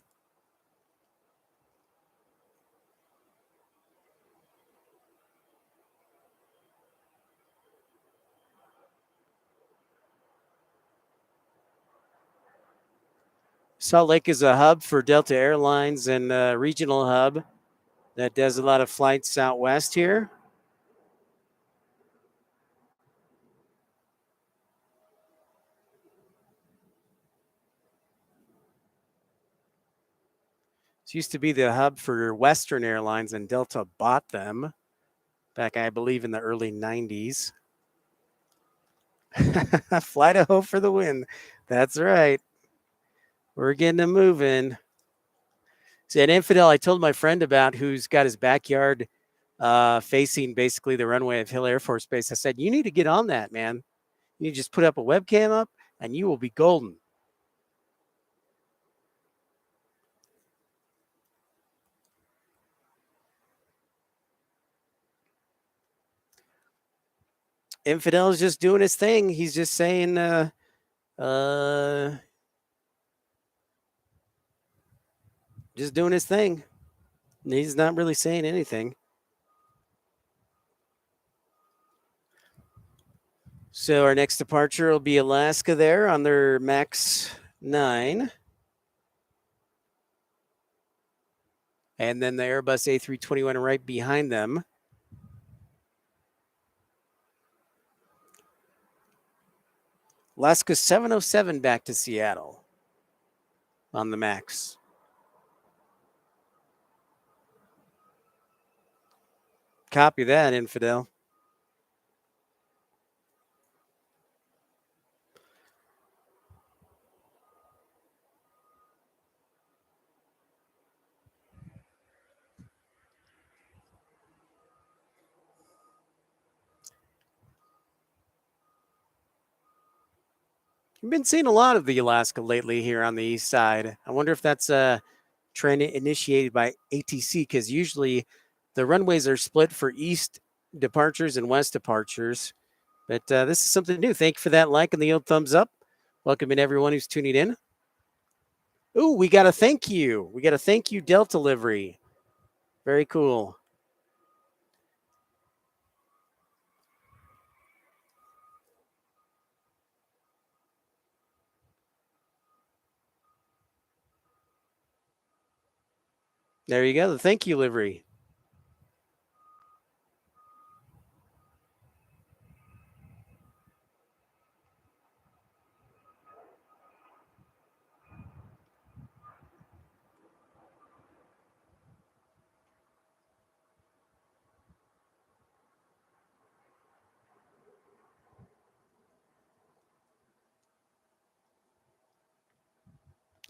Salt Lake is a hub for Delta Airlines and a regional hub that does a lot of flights out west here. It used to be the hub for Western Airlines, and Delta bought them back, I believe, in the early 90s. Flight-O for the win. That's right. We're getting them moving. See, an Infidel I told my friend about who's got his backyard facing basically the runway of Hill Air Force Base. I said, you need to get on that, man. You just put up a webcam up and you will be golden. Infidel is just doing his thing. He's just saying, just doing his thing. He's not really saying anything. So our next departure will be Alaska there on their Max 9. And then the Airbus A321 right behind them. Alaska 707 back to Seattle on the Max. Copy that, Infidel. We've been seeing a lot of the Alaska lately here on the east side. I wonder if that's a trend initiated by ATC, because usually the runways are split for east departures and west departures. But this is something new. Thank you for that like and the old thumbs up. Welcome in everyone who's tuning in. Ooh, we got a thank you. We got a thank you Delta livery. Very cool. There you go, the thank you livery.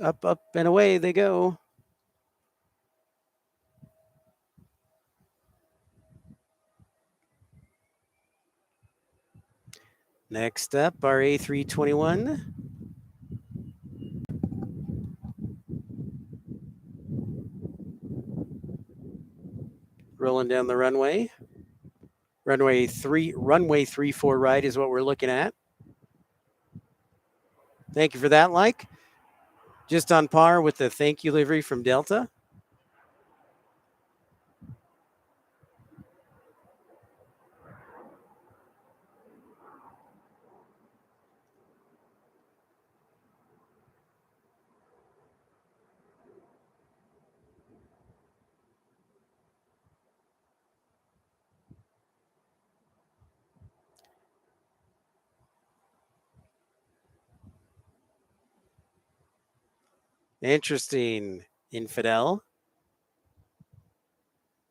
Up, up, and away they go. Next up, our A321. Rolling down the runway. Runway 34 right is what we're looking at. Thank you for that like. Just on par with the thank you livery from Delta. Interesting, Infidel.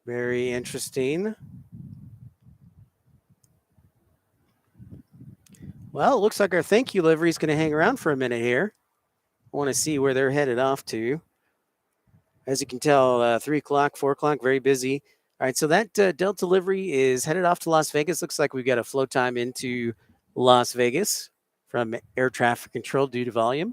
Very interesting. Well, it looks like our thank you livery is going to hang around for a minute here. I want to see where they're headed off to. As you can tell, 3 o'clock, 4 o'clock, very busy. All right, so that Delta livery is headed off to Las Vegas. Looks like we've got a flow time into Las Vegas from air traffic control due to volume.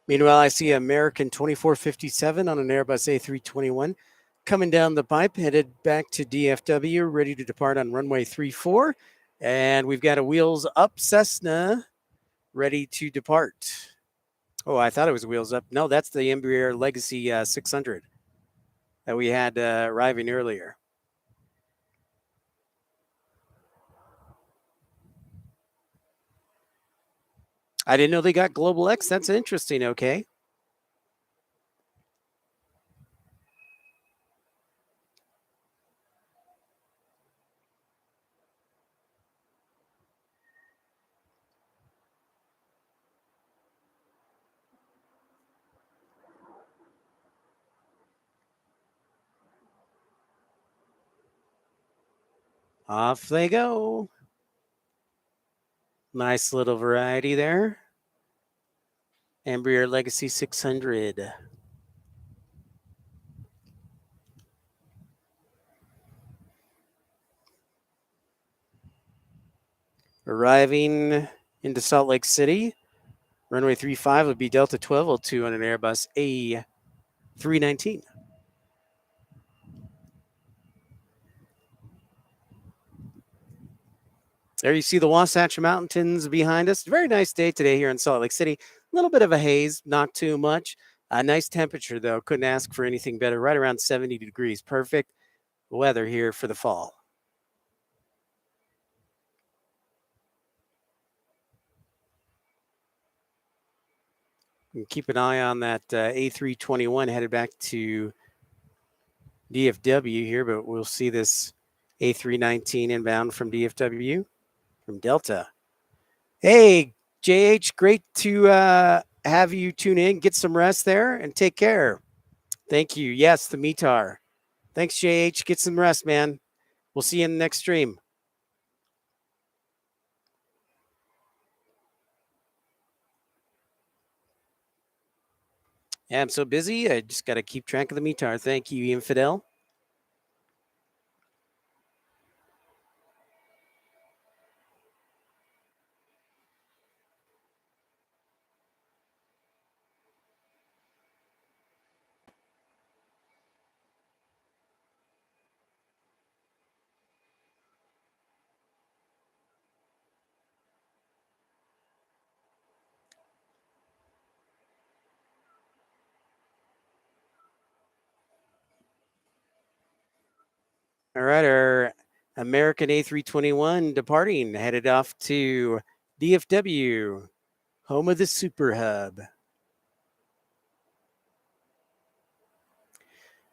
Meanwhile, I see American 2457 on an Airbus A321 coming down the pipe, headed back to DFW, ready to depart on runway 34. And we've got a wheels up Cessna ready to depart. Oh, I thought it was wheels up. No, that's the Embraer Legacy 600 that we had arriving earlier. I didn't know they got Global X. That's interesting. Okay. Off they go. Nice little variety there. Embraer Legacy 600. Arriving into Salt Lake City. Runway 35 would be Delta 1202 on an Airbus A319. There you see the Wasatch Mountains behind us. Very nice day today here in Salt Lake City. A little bit of a haze, not too much. A nice temperature, though. Couldn't ask for anything better. Right around 70 degrees. Perfect weather here for the fall. And keep an eye on that A321 headed back to DFW here, but we'll see this A319 inbound from DFW from Delta. Hey, JH, great to have you tune in. Get some rest there and take care. Thank you. Yes, the METAR. Thanks, JH. Get some rest, man. We'll see you in the next stream. Yeah, I'm so busy. I just got to keep track of the METAR. Thank you, Infidel. All right, our American A321 departing, headed off to DFW, home of the Super Hub.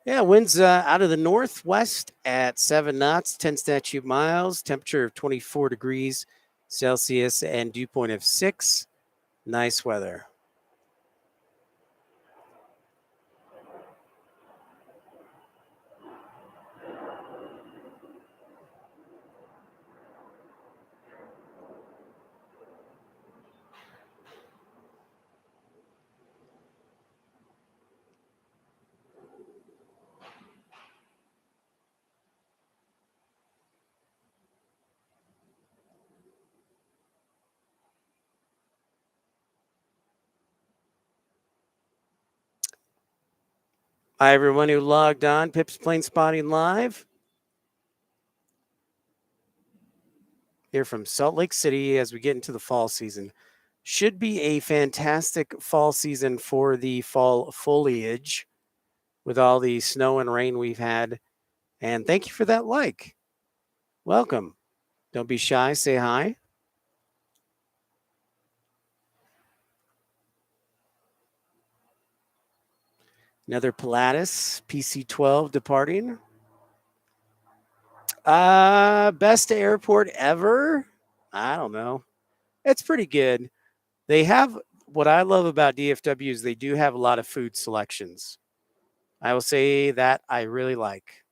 Yeah, winds out of the northwest at 7 knots, 10 statute miles, temperature of 24 degrees Celsius, and dew point of 6. Nice weather. Hi, everyone who logged on. Pips Planespotting Live. Here from Salt Lake City as we get into the fall season. Should be a fantastic fall season for the fall foliage with all the snow and rain we've had. And thank you for that like. Welcome. Don't be shy. Say hi. Another Pilatus PC-12 departing. Best airport ever? I don't know. It's pretty good. They have what I love about DFW is they do have a lot of food selections. I will say that I really like.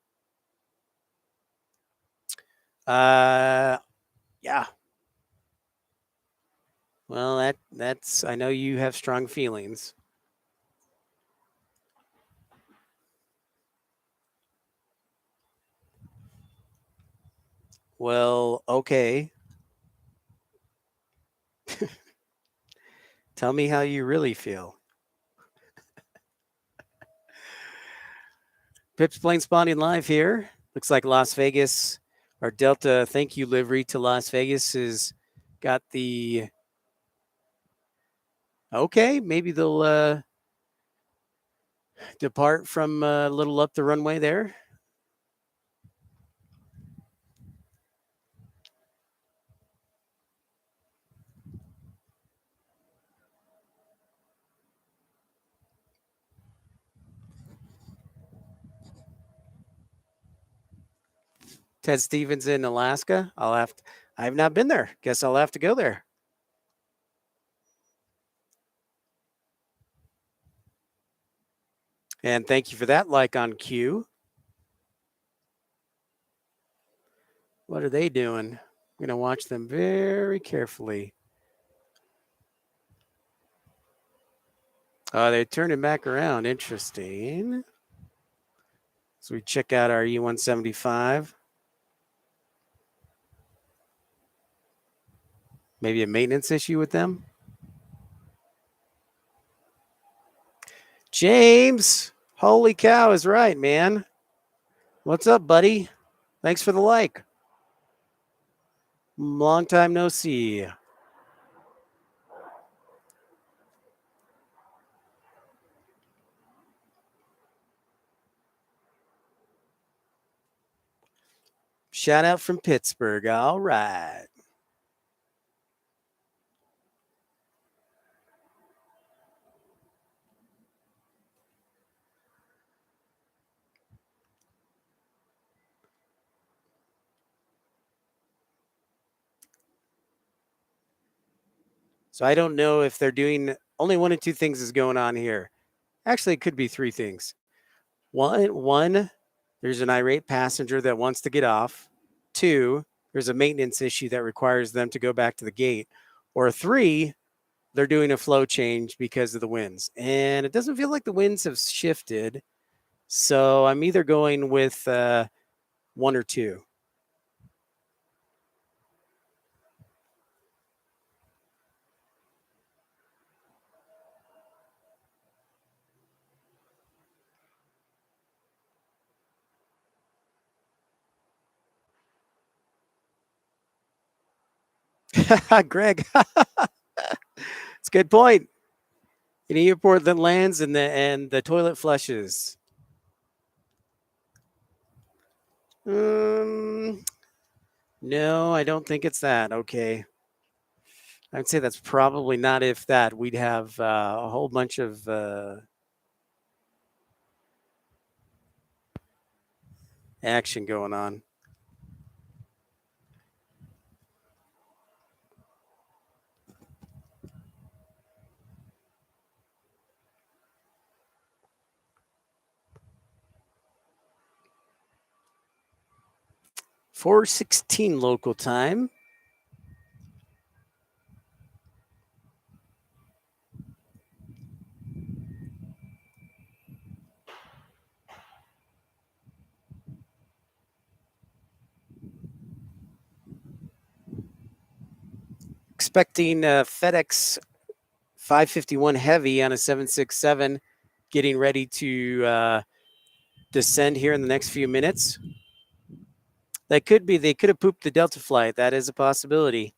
Yeah. Well, that's I know you have strong feelings. Well, okay. Tell me how you really feel. Pips Plane Spawning Live here. Looks like Las Vegas, our Delta thank you livery to Las Vegas has got the. Okay, maybe they'll depart from a little up the runway there. Ted Stevens in Alaska. I have not been there. Guess I'll have to go there. And thank you for that like on cue. What are they doing? I'm going to watch them very carefully. Oh, they're turning back around. Interesting. So we check out our E175. Maybe a maintenance issue with them. James, holy cow is right, man. What's up, buddy? Thanks for the like. Long time no see. Shout out from Pittsburgh. All right. So I don't know if they're doing only one of two things is going on here. Actually, it could be three things. One, there's an irate passenger that wants to get off. Two, there's a maintenance issue that requires them to go back to the gate. Or three, they're doing a flow change because of the winds. And it doesn't feel like the winds have shifted. So I'm either going with one or two. Greg, it's a good point. An airport that lands and the toilet flushes. No, I don't think it's that. Okay. I'd say that's probably not if that. We'd have a whole bunch of action going on. $4:16 local time. Expecting FedEx 551 heavy on a 767 getting ready to descend here in the next few minutes. That could be, they could have pooped the Delta flight. That is a possibility.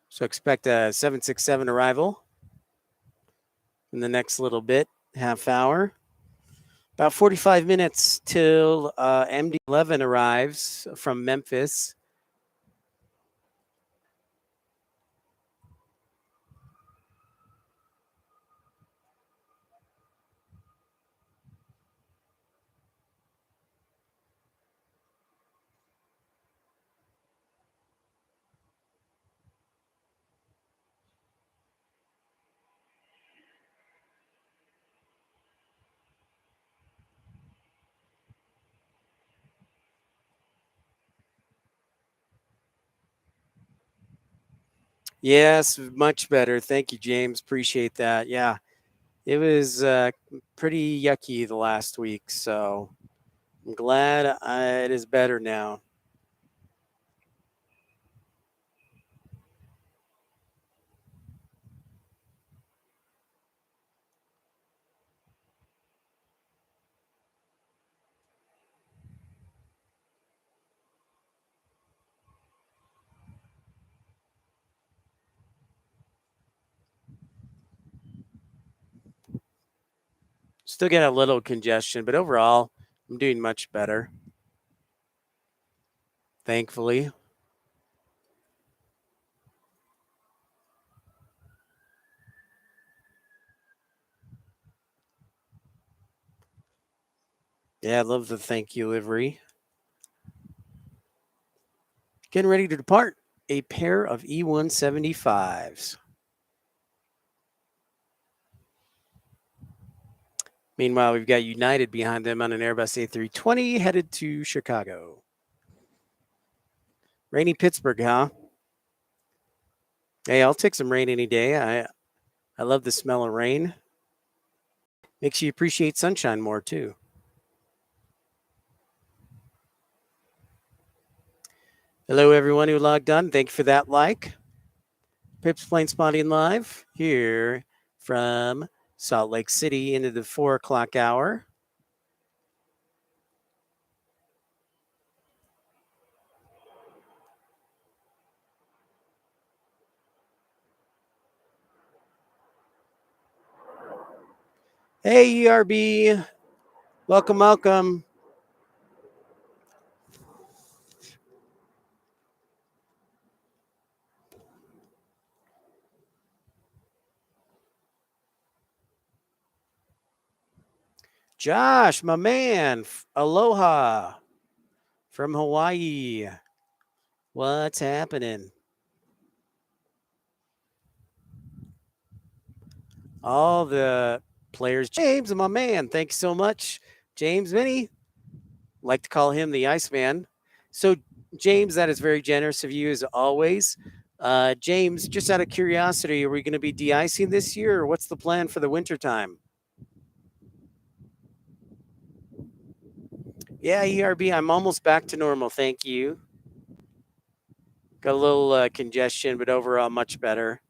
So expect a 767 arrival in the next little bit, half hour. About 45 minutes till MD-11 arrives from Memphis. Yes, much better. Thank you, James. Appreciate that. Yeah, it was pretty yucky the last week, so I'm glad it is better now. Still get a little congestion, but overall, I'm doing much better. Thankfully. Yeah, I love the thank you livery. Getting ready to depart. A pair of E175s. Meanwhile, we've got United behind them on an Airbus A320 headed to Chicago. Rainy Pittsburgh, huh? Hey, I'll take some rain any day. I love the smell of rain. Makes you appreciate sunshine more, too. Hello, everyone who logged on. Thank you for that like. Pips Planespotting Live here from Salt Lake City into the 4 o'clock hour. Hey, ERB. Welcome, welcome. Josh, my man. Aloha from Hawaii. What's happening? All the players. James, my man. Thanks so much. James Minnie. Like to call him the Iceman. So, James, that is very generous of you as always. James, just out of curiosity, are we going to be de-icing this year, or what's the plan for the wintertime? Yeah, ERB, I'm almost back to normal. Thank you. Got a little congestion, but overall much better.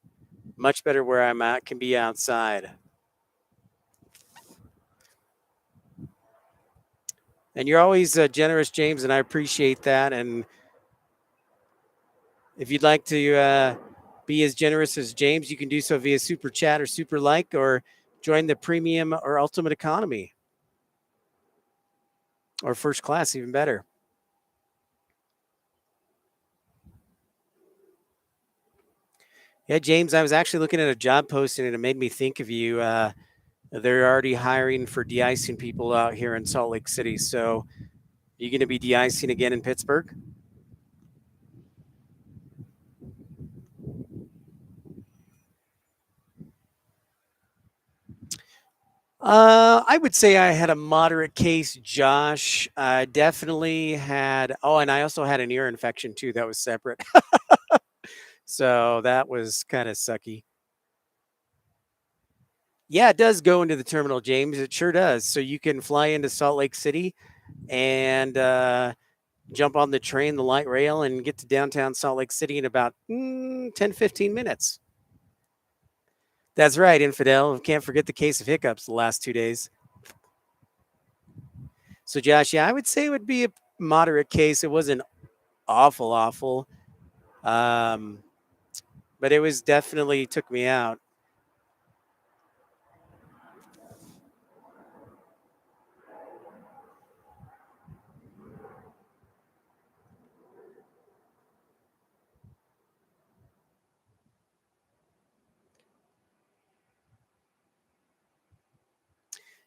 Much better where I'm at. Can be outside. And you're always generous, James, and I appreciate that. And if you'd like to be as generous as James, you can do so via Super Chat or Super Like, or join the Premium or Ultimate Economy. Or First Class, even better. Yeah, James, I was actually looking at a job posting and it made me think of you. They're already hiring for de-icing people out here in Salt Lake City. So you going to be de-icing again in Pittsburgh? I would say I had a moderate case, Josh. I definitely had, and I also had an ear infection too. That was separate. So that was kind of sucky. Yeah, it does go into the terminal, James. It sure does. So you can fly into Salt Lake City and jump on the train, the light rail, and get to downtown Salt Lake City in about 10, 15 minutes. That's right, Infidel. Can't forget the case of hiccups the last 2 days. So, Josh, yeah, I would say it would be a moderate case. It wasn't awful. Um, but it was definitely took me out.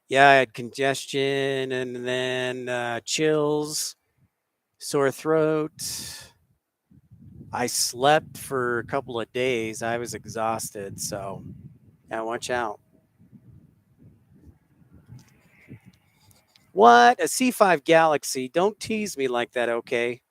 Yeah, I had congestion and then chills, sore throat. I slept for a couple of days. I was exhausted. So, yeah, watch out. What? A C5 Galaxy? Don't tease me like that, okay?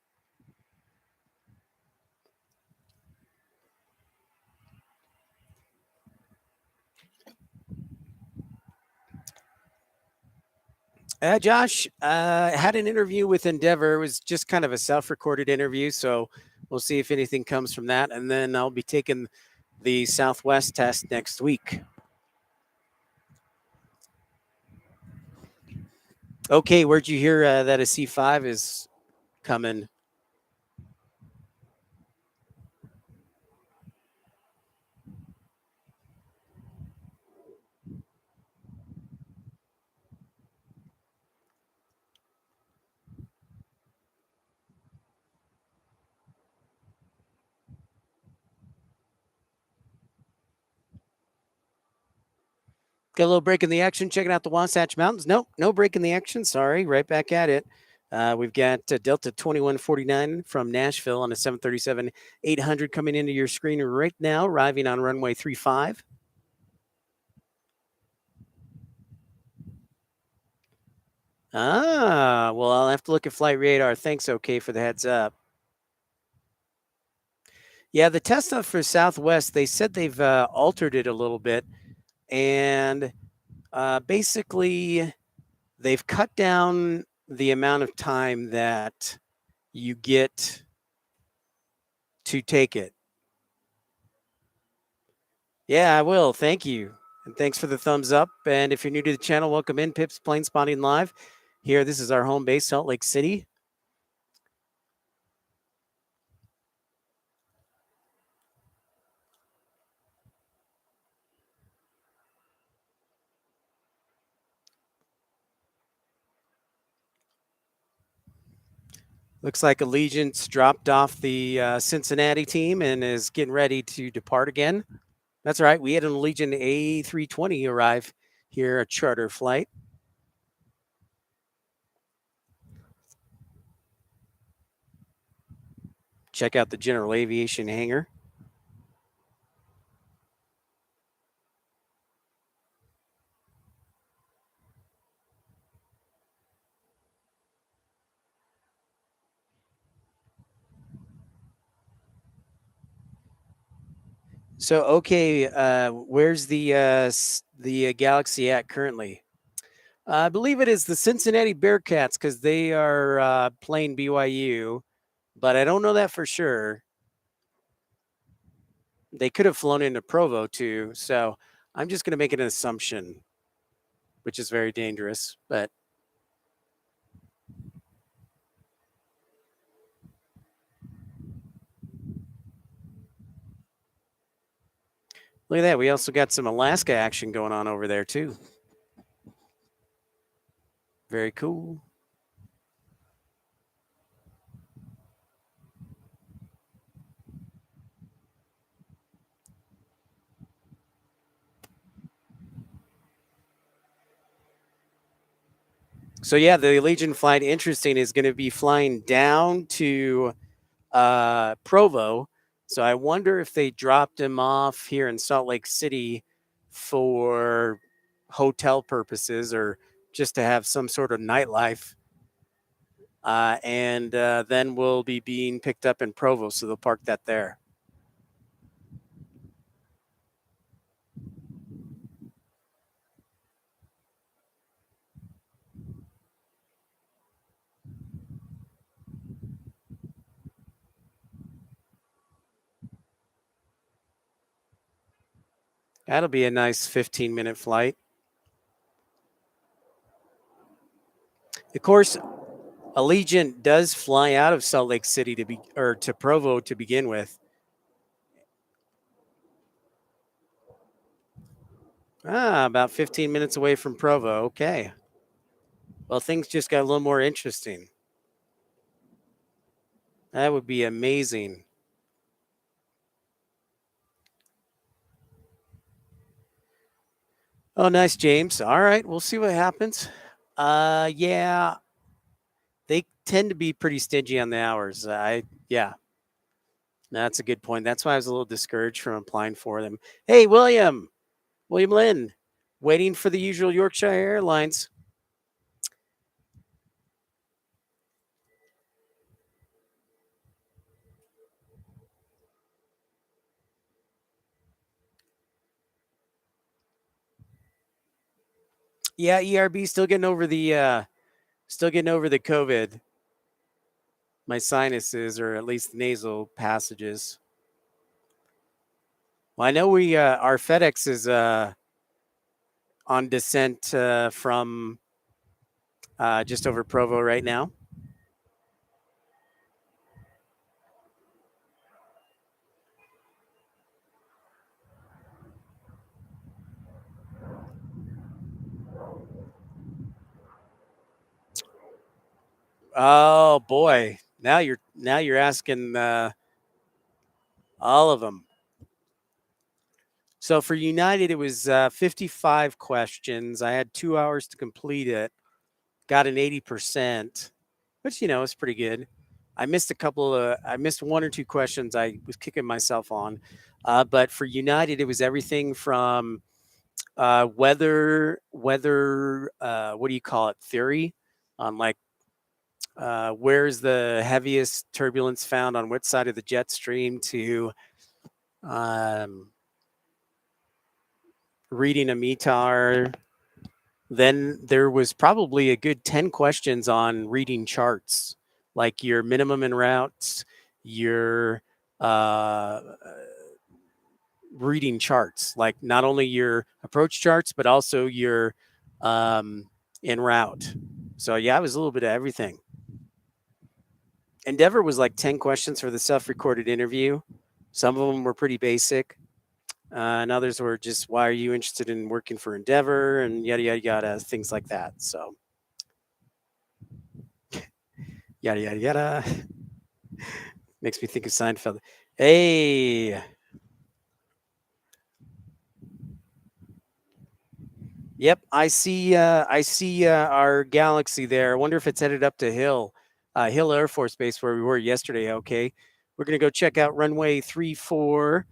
Josh, had an interview with Endeavor. It was just kind of a self-recorded interview, so we'll see if anything comes from that. And then I'll be taking the Southwest test next week. Okay, where'd you hear that a C5 is coming? Got a little break in the action. Checking out the Wasatch Mountains. Nope, no break in the action. Sorry, right back at it. We've got Delta 2149 from Nashville on a 737-800 coming into your screen right now, arriving on runway 35. Well, I'll have to look at flight radar. Thanks, okay, for the heads up. Yeah, the test stuff for Southwest, they said they've altered it a little bit. And basically, they've cut down the amount of time that you get to take it. Yeah, I will. Thank you. And thanks for the thumbs up. And if you're new to the channel, welcome in. Pips Planespotting Live. Here, this is our home base, Salt Lake City. Looks like Allegiance dropped off the Cincinnati team and is getting ready to depart again. That's right. We had an Allegiant A320 arrive here, a charter flight. Check out the general aviation hangar. So, okay, where's the Galaxy at currently? I believe it is the Cincinnati Bearcats because they are playing BYU, but I don't know that for sure. They could have flown into Provo too, so I'm just going to make an assumption, which is very dangerous. But look at that. We also got some Alaska action going on over there too. Very cool. So yeah, the Legion flight, interesting, is going to be flying down to Provo. So I wonder if they dropped him off here in Salt Lake City for hotel purposes or just to have some sort of nightlife. And then we'll be being picked up in Provo, so they'll park that there. That'll be a nice 15-minute flight. Of course, Allegiant does fly out of Salt Lake City to Provo to begin with. About 15 minutes away from Provo. Okay. Well, things just got a little more interesting. That would be amazing. Oh, nice, James. All right, we'll see what happens. Yeah, they tend to be pretty stingy on the hours. Yeah, that's a good point. That's why I was a little discouraged from applying for them. Hey, William Lynn, waiting for the usual Yorkshire Airlines. Yeah, ERB still getting over the COVID. My sinuses, or at least nasal passages. Well, I know our FedEx is on descent from just over Provo right now. Oh boy! Now you're asking all of them. So for United, it was 55 questions. I had 2 hours to complete it. Got an 80%, which is pretty good. I missed I missed one or two questions. I was kicking myself on, but for United, it was everything from weather. What do you call it? Theory on like where's the heaviest turbulence found on which side of the jet stream to um, reading a METAR. Then there was probably a good 10 questions on reading charts, like your minimum en routes, your uh, reading charts, like not only your approach charts, but also your en route. So, yeah, it was a little bit of everything. Endeavor was like 10 questions for the self recorded interview. Some of them were pretty basic. And others were just, why are you interested in working for Endeavor, and yada, yada, yada, things like that. So, yada, yada, yada. Makes me think of Seinfeld. Hey. Yep, I see. I see our galaxy there. I wonder if it's headed up to Hill Air Force Base where we were yesterday. Okay, we're gonna go check out runway 34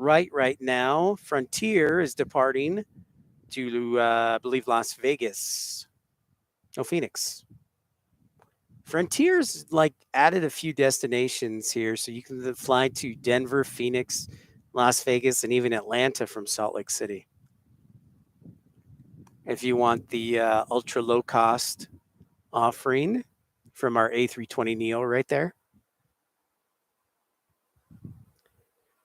right now. Frontier is departing to, I believe, Las Vegas. Oh, Phoenix. Frontier's like added a few destinations here, so you can fly to Denver, Phoenix, Las Vegas, and even Atlanta from Salt Lake City. If you want the ultra low cost offering from our A320 Neo right there.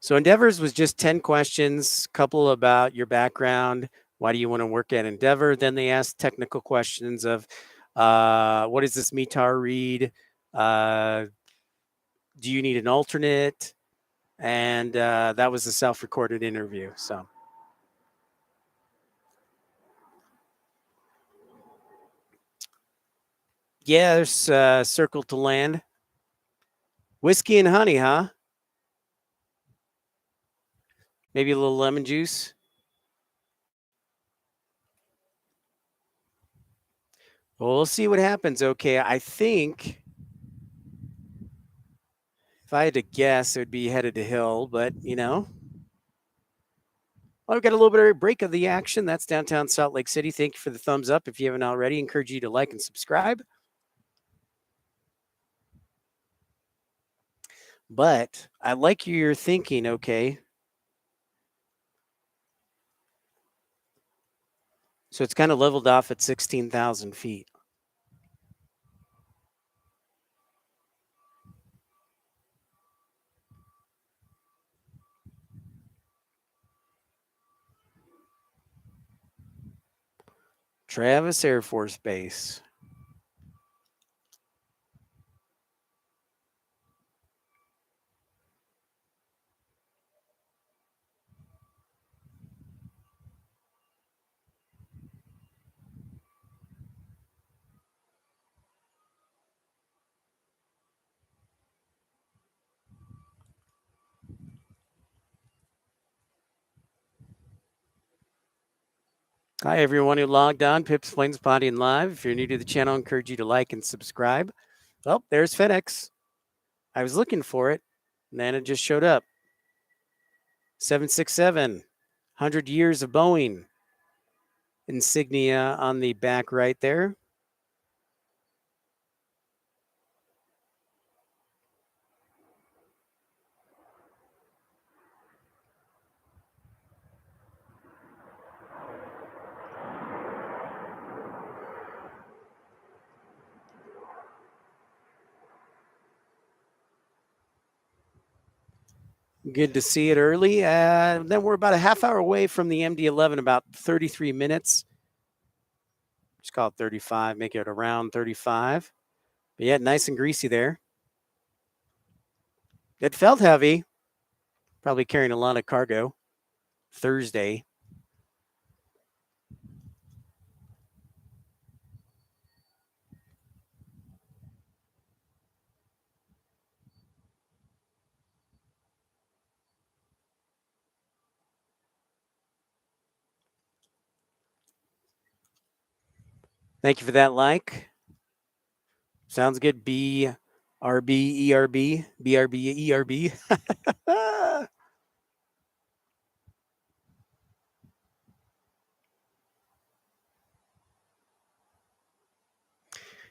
So Endeavors was just 10 questions, couple about your background. Why do you want to work at Endeavor? Then they asked technical questions of what is this METAR read? Do you need an alternate? And that was a self-recorded interview. So yeah, there's Circle to Land. Whiskey and honey, huh? Maybe a little lemon juice. Well, we'll see what happens. Okay, I think if I had to guess, it would be headed to Hill, but well, we've got a little bit of a break of the action. That's downtown Salt Lake City. Thank you for the thumbs up. If you haven't already, encourage you to like and subscribe. But I like your thinking. Okay, so it's kind of leveled off at 16,000 feet. Travis Air Force Base. Hi, everyone who logged on. Pips Planespotting Live. If you're new to the channel, I encourage you to like and subscribe. Oh, there's FedEx. I was looking for it, and then it just showed up. 767, 100 years of Boeing. Insignia on the back right there. Good to see it early. Then we're about a half hour away from the MD-11, about 33 minutes. Just call it 35, make it around 35. But yeah, nice and greasy there. It felt heavy, probably carrying a lot of cargo. Thursday. Thank you for that like. Sounds good. BRB, ERB, BRB, ERB.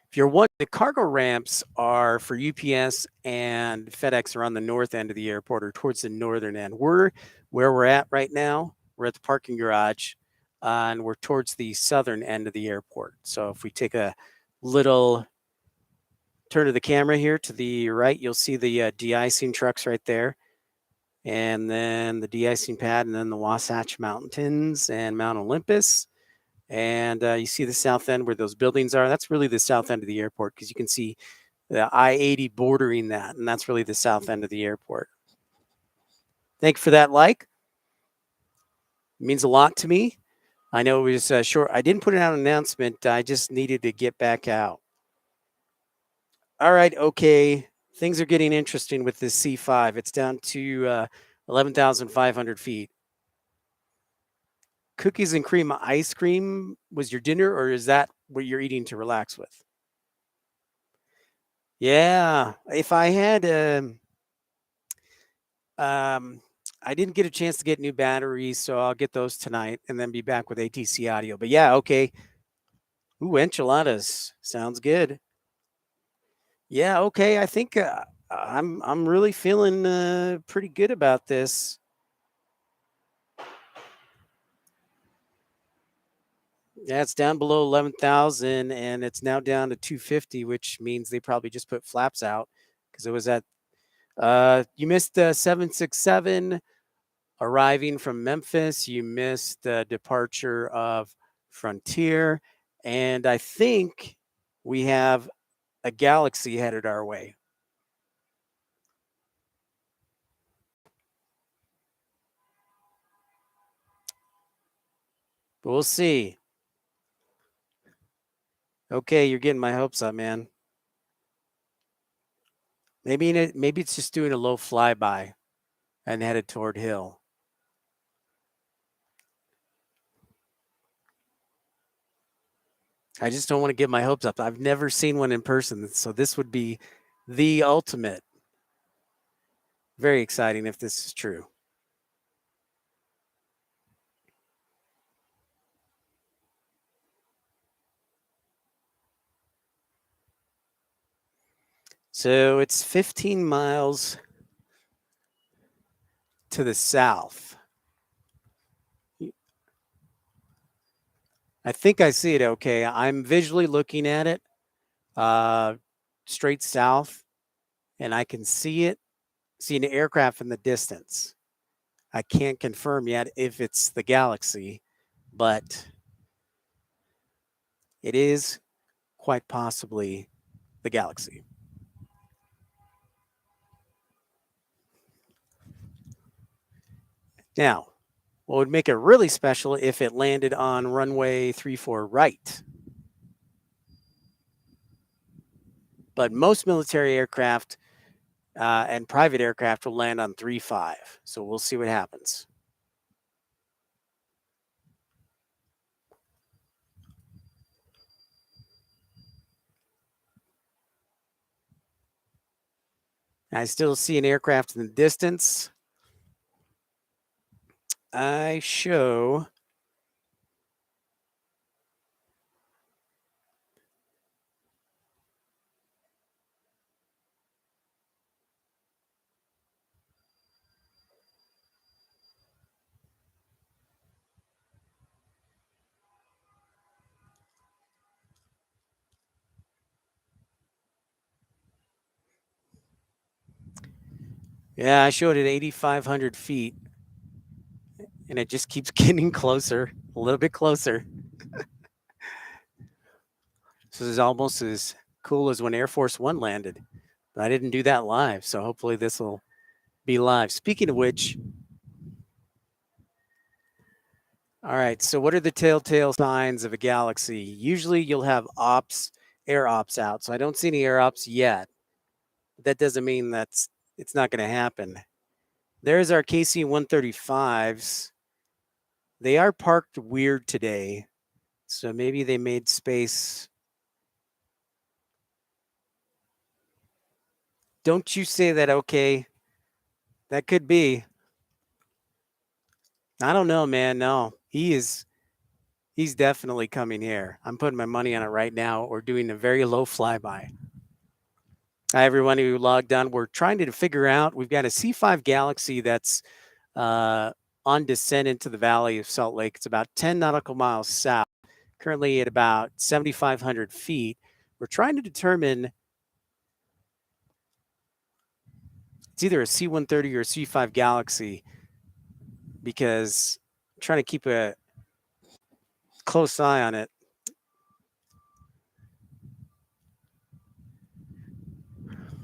If you're one, the cargo ramps are for UPS and FedEx are on the north end of the airport or towards the northern end. We're where we're at right now. We're at the parking garage, and we're towards the southern end of the airport. So if we take a little turn of the camera here to the right, you'll see the de-icing trucks right there. And then the de-icing pad, and then the Wasatch Mountains and Mount Olympus. And you see the south end where those buildings are. That's really the south end of the airport because you can see the I-80 bordering that, and that's really the south end of the airport. Thank you for that like. It means a lot to me. I know it was short. I didn't put out an announcement. I just needed to get back out. All right, okay. Things are getting interesting with this C5. It's down to 11,500 feet. Cookies and cream ice cream was your dinner, or is that what you're eating to relax with? Yeah, if I had I didn't get a chance to get new batteries, so I'll get those tonight and then be back with ATC audio. But yeah, okay. Ooh, enchiladas. Sounds good. Yeah, okay. I think I'm really feeling pretty good about this. Yeah, it's down below 11,000 and it's now down to 250, which means they probably just put flaps out because it was at you missed the 767 arriving from Memphis. You missed the departure of Frontier. And I think we have a Galaxy headed our way. But we'll see. Okay, you're getting my hopes up, man. Maybe it's just doing a low flyby and headed toward Hill. I just don't want to get my hopes up. I've never seen one in person, so this would be the ultimate. Very exciting if this is true. So it's 15 miles to the south. I think I see it okay. I'm visually looking at it straight south, and I can see an aircraft in the distance. I can't confirm yet if it's the Galaxy, but it is quite possibly the Galaxy. Now, what would make it really special if it landed on runway 34 right? But most military aircraft and private aircraft will land on 35. So we'll see what happens. I still see an aircraft in the distance. I show I showed it 8,500 feet, and it just keeps getting closer, a little bit closer. This is almost as cool as when Air Force One landed. But I didn't do that live, so hopefully this will be live. Speaking of which, all right, so what are the telltale signs of a Galaxy? Usually you'll have air ops out. So I don't see any air ops yet. That doesn't mean it's not going to happen. There's our KC 135s. They are parked weird today. So maybe they made space. Don't you say that, okay? That could be. I don't know, man. No, he's definitely coming here. I'm putting my money on it right now. We're doing a very low flyby. Hi, everyone who logged on. We're trying to figure out, we've got a C5 Galaxy that's on descent into the Valley of Salt Lake. It's about 10 nautical miles south, currently at about 7,500 feet. We're trying to determine it's either a C-130 or a C5 Galaxy because I'm trying to keep a close eye on it.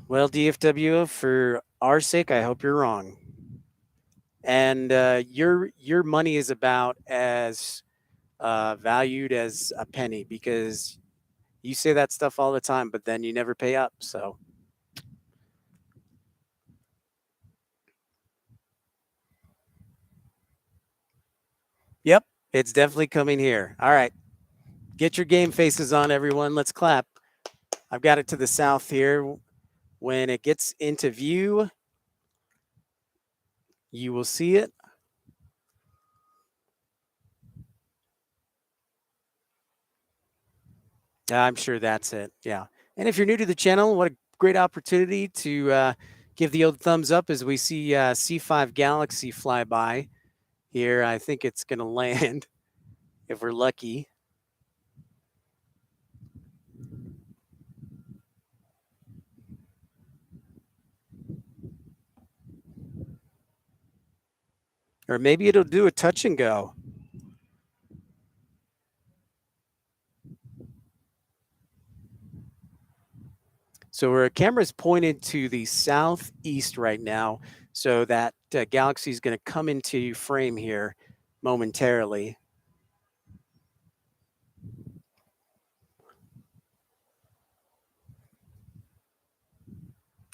Well, DFW, for our sake, I hope you're wrong. And your money is about as valued as a penny because you say that stuff all the time, but then you never pay up. So, yep, it's definitely coming here. All right, get your game faces on, everyone. Let's clap. I've got it to the south here. When it gets into view, you will see it. I'm sure that's it. Yeah. And if you're new to the channel, what a great opportunity to give the old thumbs up as we see C5 Galaxy fly by here. I think it's going to land if we're lucky. Or maybe it'll do a touch and go. So our camera's pointed to the southeast right now. So that Galaxy is going to come into frame here momentarily.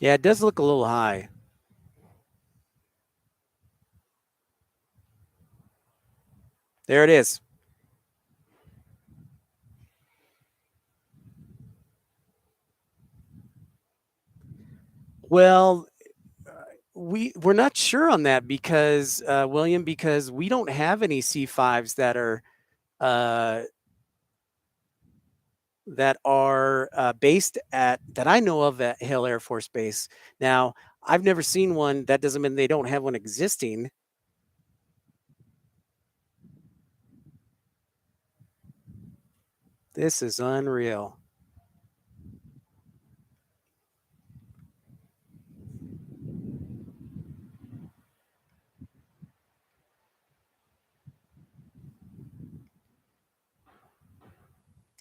Yeah, it does look a little high. There it is. Well, we're not sure on that because William, because we don't have any C5s that are based at that I know of at Hill Air Force Base. Now, I've never seen one. That doesn't mean they don't have one existing. This is unreal.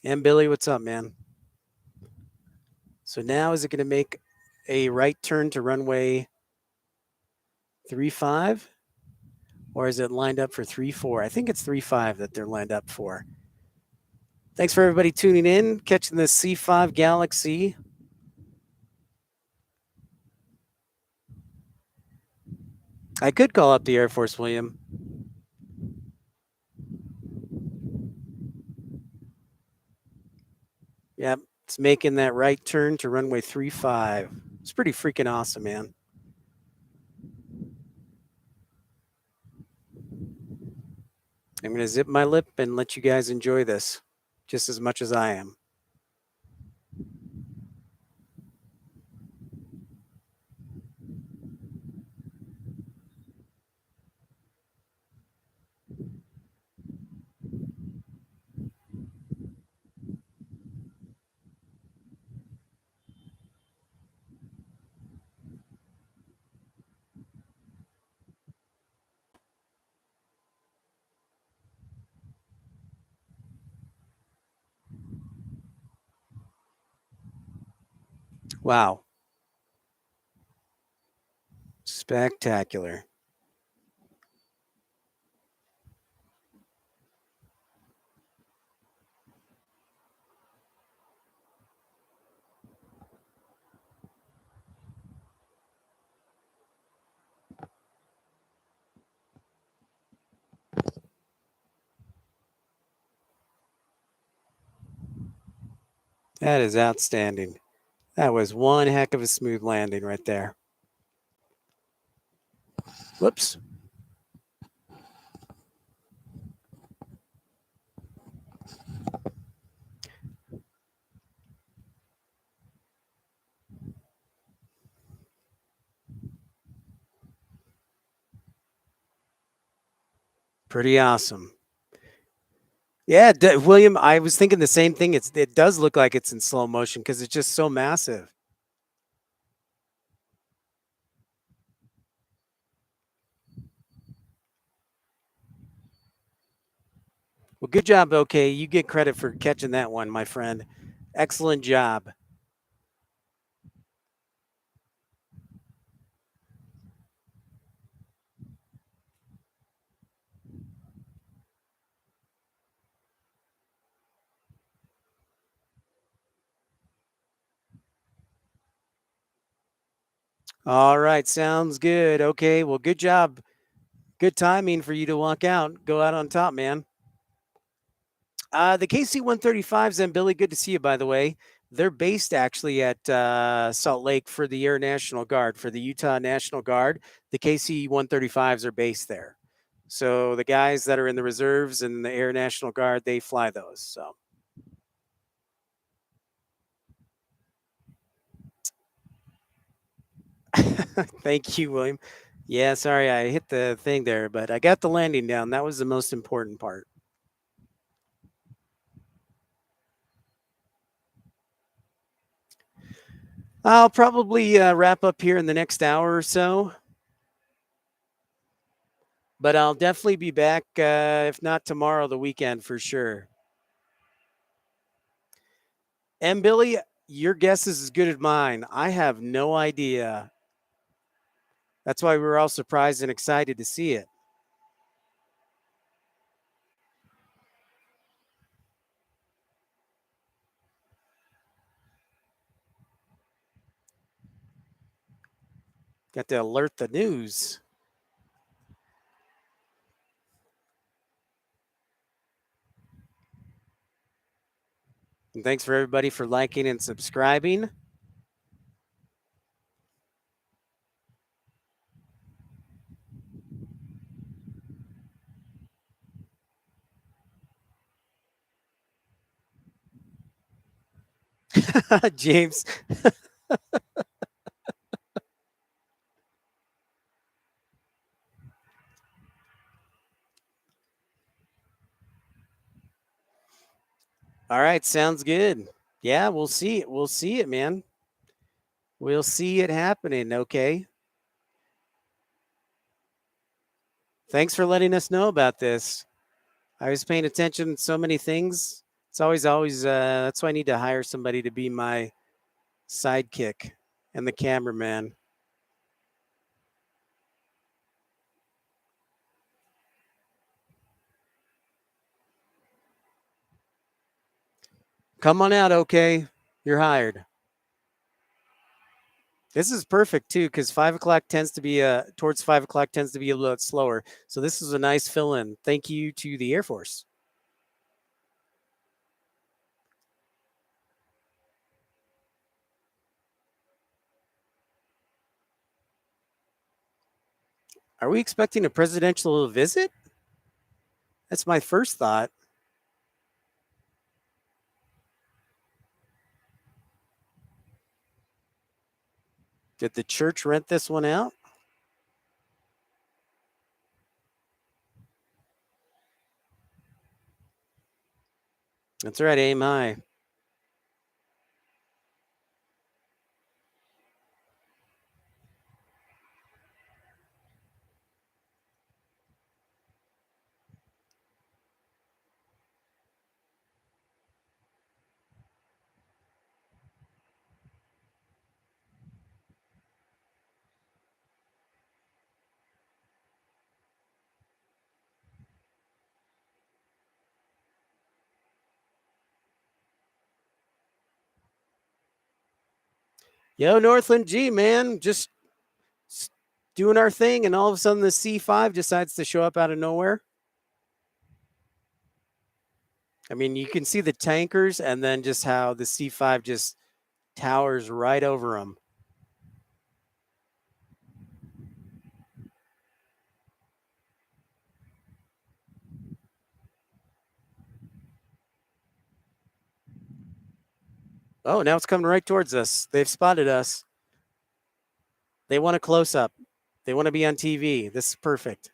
And Billy, what's up, man? So now is it going to make a right turn to runway 35? Or is it lined up for 3-4? I think it's 3-5 that they're lined up for. Thanks for everybody tuning in, catching the C5 Galaxy. I could call up the Air Force, William. Yep, it's making that right turn to runway 35. It's pretty freaking awesome, man. I'm going to zip my lip and let you guys enjoy this just as much as I am. Wow. Spectacular. That is outstanding. That was one heck of a smooth landing right there. Whoops. Pretty awesome. Yeah, William, I was thinking the same thing. It does look like it's in slow motion because it's just so massive. Well, good job, OK. You get credit for catching that one, my friend. Excellent job. All right, sounds good. OK, well, good job. Good timing for you to walk out. Go out on top, man. The KC-135s and Billy, good to see you, by the way. They're based actually at Salt Lake for the Air National Guard, for the Utah National Guard. The KC-135s are based there. So the guys that are in the reserves and the Air National Guard, they fly those. So. Thank you, William. Yeah, sorry I hit the thing there, but I got the landing down. That was the most important part. I'll probably wrap up here in the next hour or so. But I'll definitely be back, if not tomorrow, the weekend for sure. And Billy, your guess is as good as mine. I have no idea. That's why we were all surprised and excited to see it. Got to alert the news. And thanks for everybody for liking and subscribing. James. All right, sounds good. Yeah, we'll see it. We'll see it, man. We'll see it happening. Okay. Thanks for letting us know about this. I was paying attention to so many things. It's always. That's why I need to hire somebody to be my sidekick and the cameraman. Come on out, okay? You're hired. This is perfect too, because 5 o'clock tends to be towards 5 o'clock tends to be a little slower. So this is a nice fill-in. Thank you to the Air Force. Are we expecting a presidential visit? That's my first thought. Did the church rent this one out? That's right, aim high. Yo, Northland G, man, just doing our thing, and all of a sudden the C5 decides to show up out of nowhere. I mean, you can see the tankers, and then just how the C5 just towers right over them. Oh, now it's coming right towards us. They've spotted us. They want a close up. They want to be on TV. This is perfect.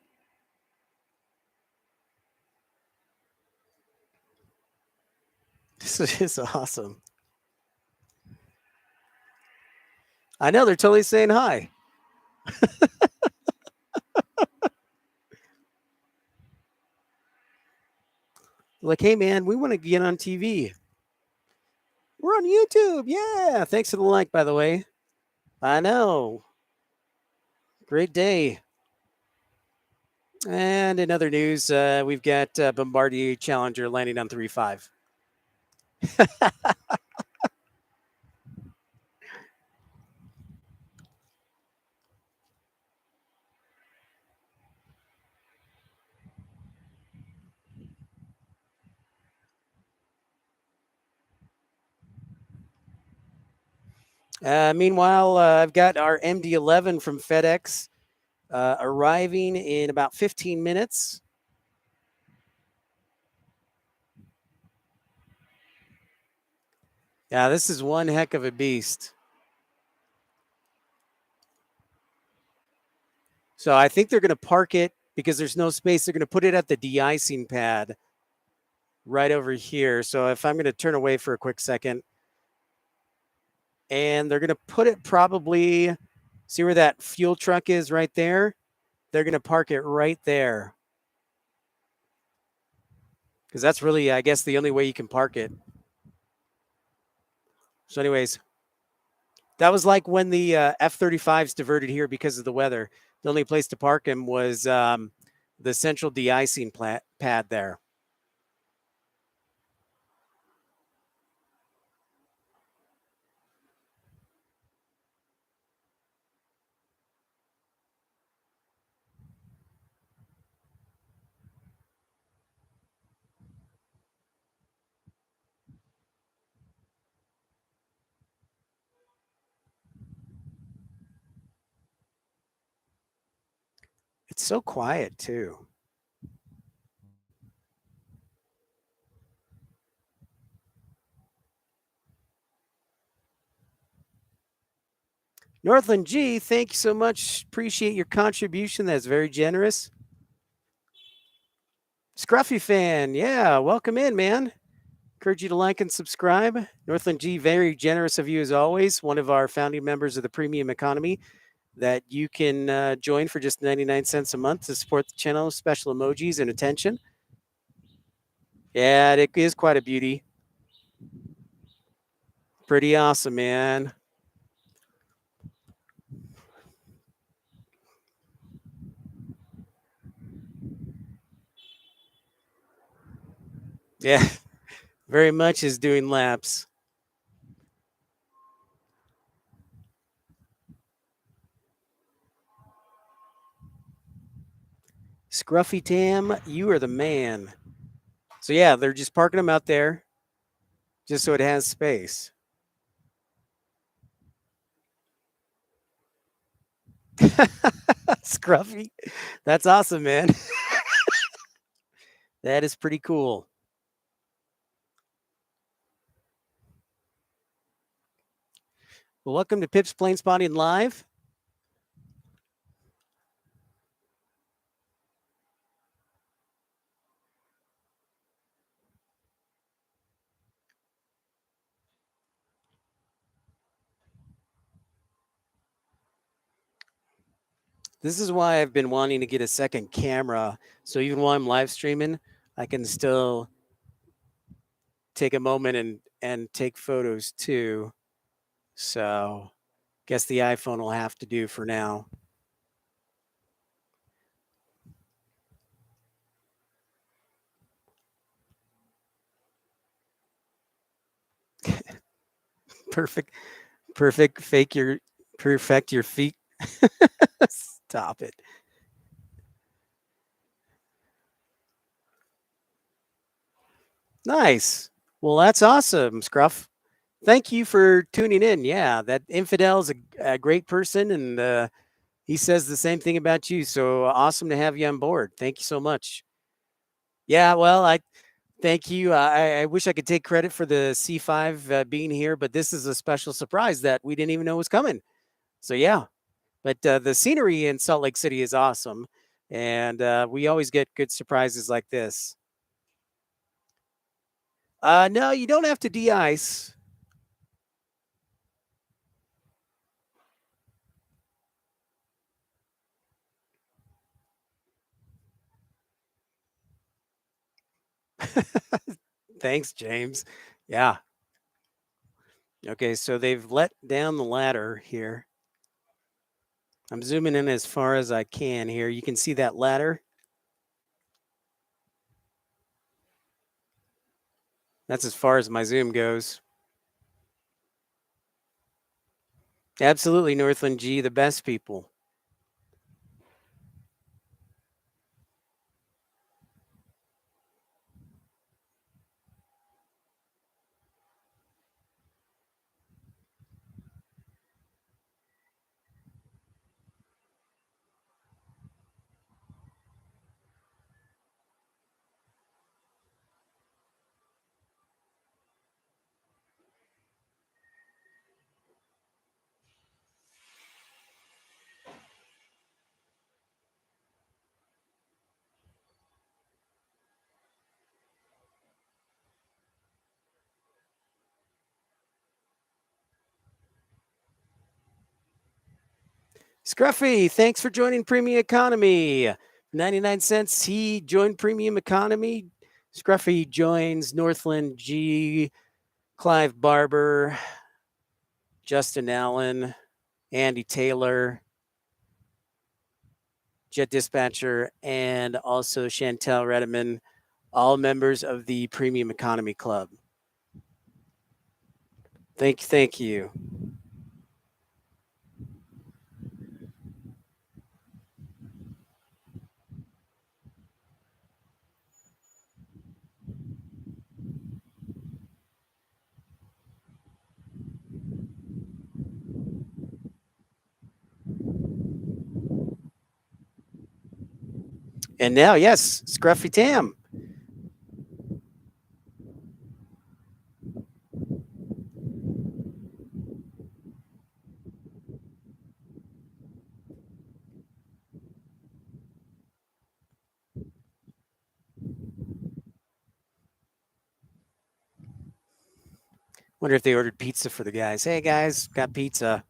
This is awesome. I know they're totally saying hi. Like, hey, man, we want to get on TV. We're on YouTube. Yeah. Thanks for the like, by the way. I know. Great day. And in other news, we've got Bombardier Challenger landing on 3.5. Meanwhile, I've got our MD-11 from FedEx arriving in about 15 minutes. Yeah, this is one heck of a beast. So I think they're going to park it because there's no space. They're going to put it at the de-icing pad right over here. So if I'm going to turn away for a quick second, and they're going to put it probably, see where that fuel truck is right there? They're going to park it right there. Because that's really, I guess, the only way you can park it. So anyways, that was like when the F-35s diverted here because of the weather. The only place to park them was the central de-icing pad there. It's so quiet too. Northland G, thank you so much. Appreciate your contribution. That's very generous. Scruffy fan, yeah, welcome in, man. Encourage you to like and subscribe. Northland G, very generous of you as always. One of our founding members of the premium economy that you can join for just 99 cents a month to support the channel, special emojis and attention. Yeah, it is quite a beauty. pretty awesome, man. Yeah, very much is doing laps. Scruffy Tam, you are the man. So yeah, they're just parking them out there just so it has space. Scruffy. That's awesome, man. That is pretty cool. Well, welcome to Pip's Planespotting Live. This is why I've been wanting to get a second camera. So even while I'm live streaming, I can still take a moment and take photos too. So guess the iPhone will have to do for now. Perfect. Perfect your feet. Stop it. Nice. Well, that's awesome, Scruff. Thank you for tuning in. Yeah, that infidel's a great person, and he says the same thing about you. So awesome to have you on board. Thank you so much. Yeah, well, I thank you. I wish I could take credit for the C5 being here, but this is a special surprise that we didn't even know was coming. So yeah, but the scenery in Salt Lake City is awesome, and we always get good surprises like this. No, you don't have to de-ice. Thanks, James. Yeah. Okay, so they've let down the ladder here. I'm zooming in as far as I can here. You can see that ladder. That's as far as my zoom goes. Absolutely, Northland G, the best people. Scruffy, thanks for joining Premium Economy. 99 cents. He joined Premium Economy. Scruffy joins Northland G, Clive Barber, Justin Allen, Andy Taylor, Jet Dispatcher, and also Chantel Redeman, all members of the Premium Economy Club. Thank you. And now, yes, Scruffy Tam. Wonder if they ordered pizza for the guys. Hey guys, got pizza.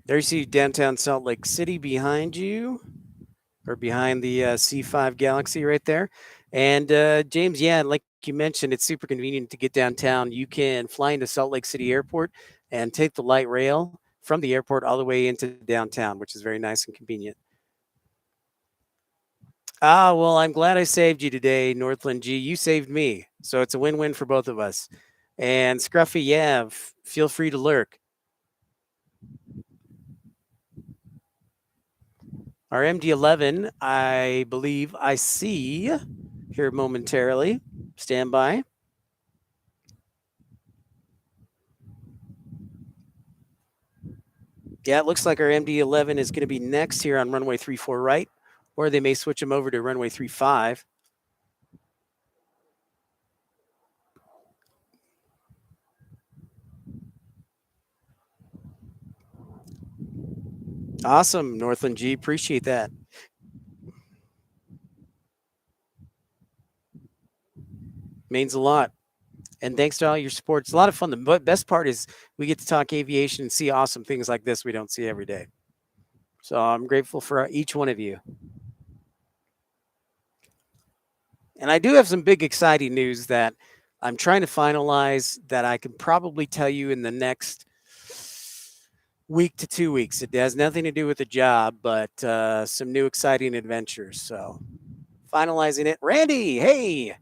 There you see downtown Salt Lake City behind you, or behind the C5 Galaxy right there. And James, yeah, like you mentioned, it's super convenient to get downtown. You can fly into Salt Lake City Airport and take the light rail from the airport all the way into downtown, which is very nice and convenient. Ah, well, I'm glad I saved you today, Northland G. You saved me. So it's a win win for both of us. And Scruffy, yeah, feel free to lurk. Our MD-11, I believe I see here momentarily. Stand by. Yeah, it looks like our MD-11 is going to be next here on runway 34 right, or they may switch them over to runway 35. Awesome, Northland G. Appreciate that. Means a lot. And thanks to all your support. It's a lot of fun. The best part is we get to talk aviation and see awesome things like this we don't see every day. So I'm grateful for each one of you. And I do have some big exciting news that I'm trying to finalize that I can probably tell you in the next week to 2 weeks. It has nothing to do with the job, but some new exciting adventures. So finalizing it. Randy, hey,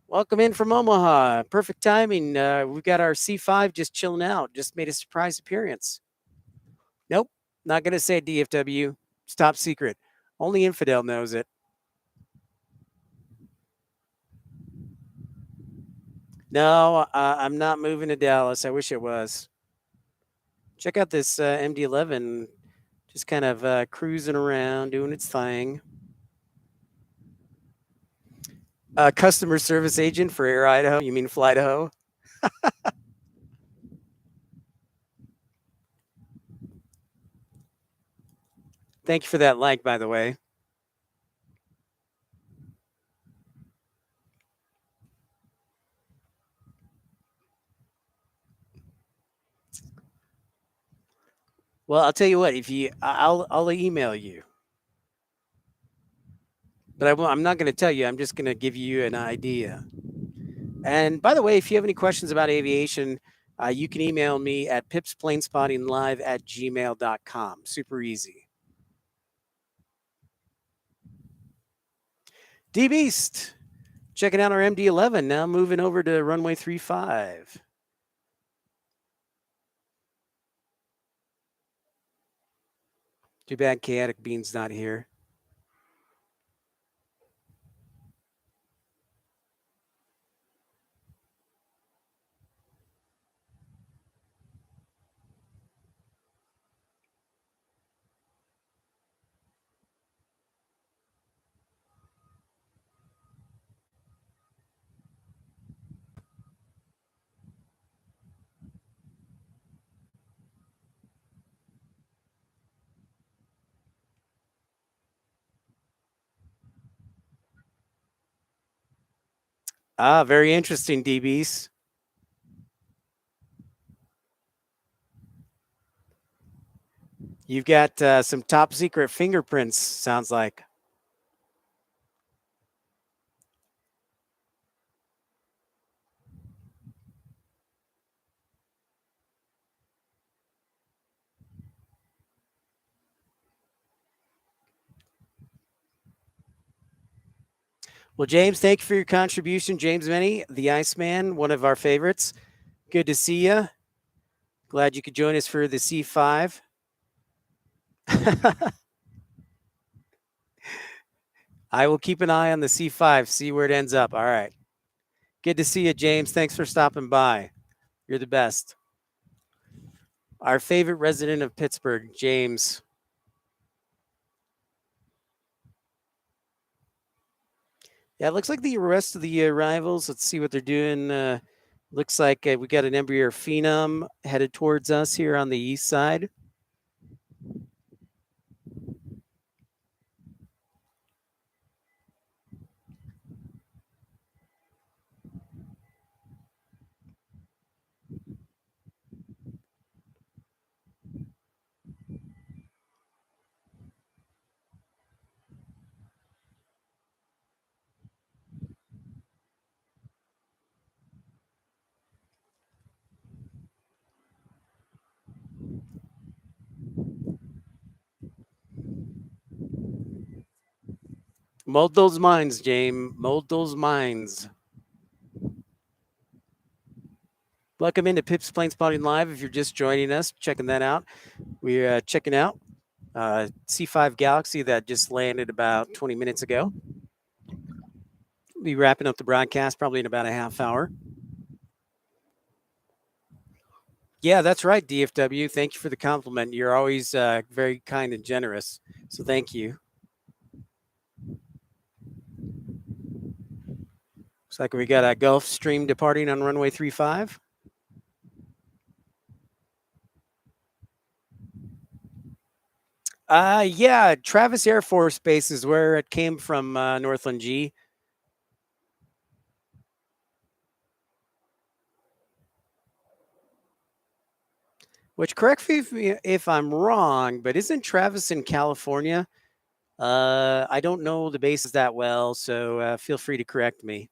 welcome in from Omaha. Perfect timing. We've got our C5 just chilling out, just made a surprise appearance. Nope, not going to say DFW. It's top secret. Only Infidel knows it. No, I'm not moving to Dallas. I wish it was. Check out this MD-11, just kind of cruising around, doing its thing. Customer service agent for Air Idaho. You mean Flight Idaho? Thank you for that like, by the way. Well, I'll tell you what. If you, I'll email you, but I'm not going to tell you. I'm just going to give you an idea. And by the way, if you have any questions about aviation, you can email me at pipsplane.spottinglive@gmail.com. Super easy. D Beast, checking out our MD-11. Now moving over to runway 35. Too bad Chaotic Bean's not here. Ah, very interesting, DBs. You've got some top secret fingerprints, sounds like. Well, James, thank you for your contribution. James Menny, the Iceman, one of our favorites. Good to see you. Glad you could join us for the C5. I will keep an eye on the C5, see where it ends up. All right. Good to see you, James. Thanks for stopping by. You're the best. Our favorite resident of Pittsburgh, James. Yeah, it looks like the rest of the arrivals. Let's see what they're doing. Looks like we got an Embraer Phenom headed towards us here on the east side. Mold those minds, James. Mold those minds. Welcome into Pips Planespotting Live. If you're just joining us, checking that out, we're checking out C5 Galaxy that just landed about 20 minutes ago. We'll be wrapping up the broadcast probably in about a half hour. Yeah, that's right, DFW. Thank you for the compliment. You're always very kind and generous. So thank you. Looks like we got a Gulfstream departing on runway 35. Yeah, Travis Air Force Base is where it came from, Northland G. Which, correct me if I'm wrong, but isn't Travis in California? I don't know the bases that well, so feel free to correct me.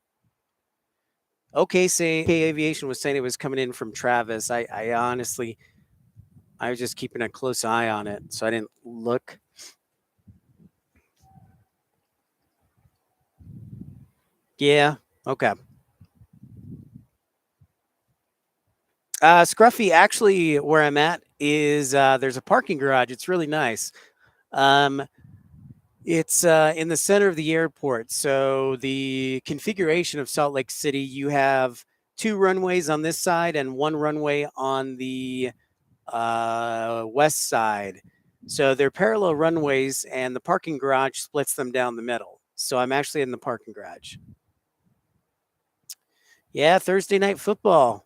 Okay, say Aviation was saying it was coming in from Travis. I honestly, I was just keeping a close eye on it, so I didn't look. Yeah, okay. Scruffy, actually, where I'm at is there's a parking garage. It's really nice. Um, it's in the center of the airport. So the configuration of Salt Lake City, you have two runways on this side and one runway on the west side. So they're parallel runways, and the parking garage splits them down the middle. So I'm actually in the parking garage. Yeah, Thursday night football.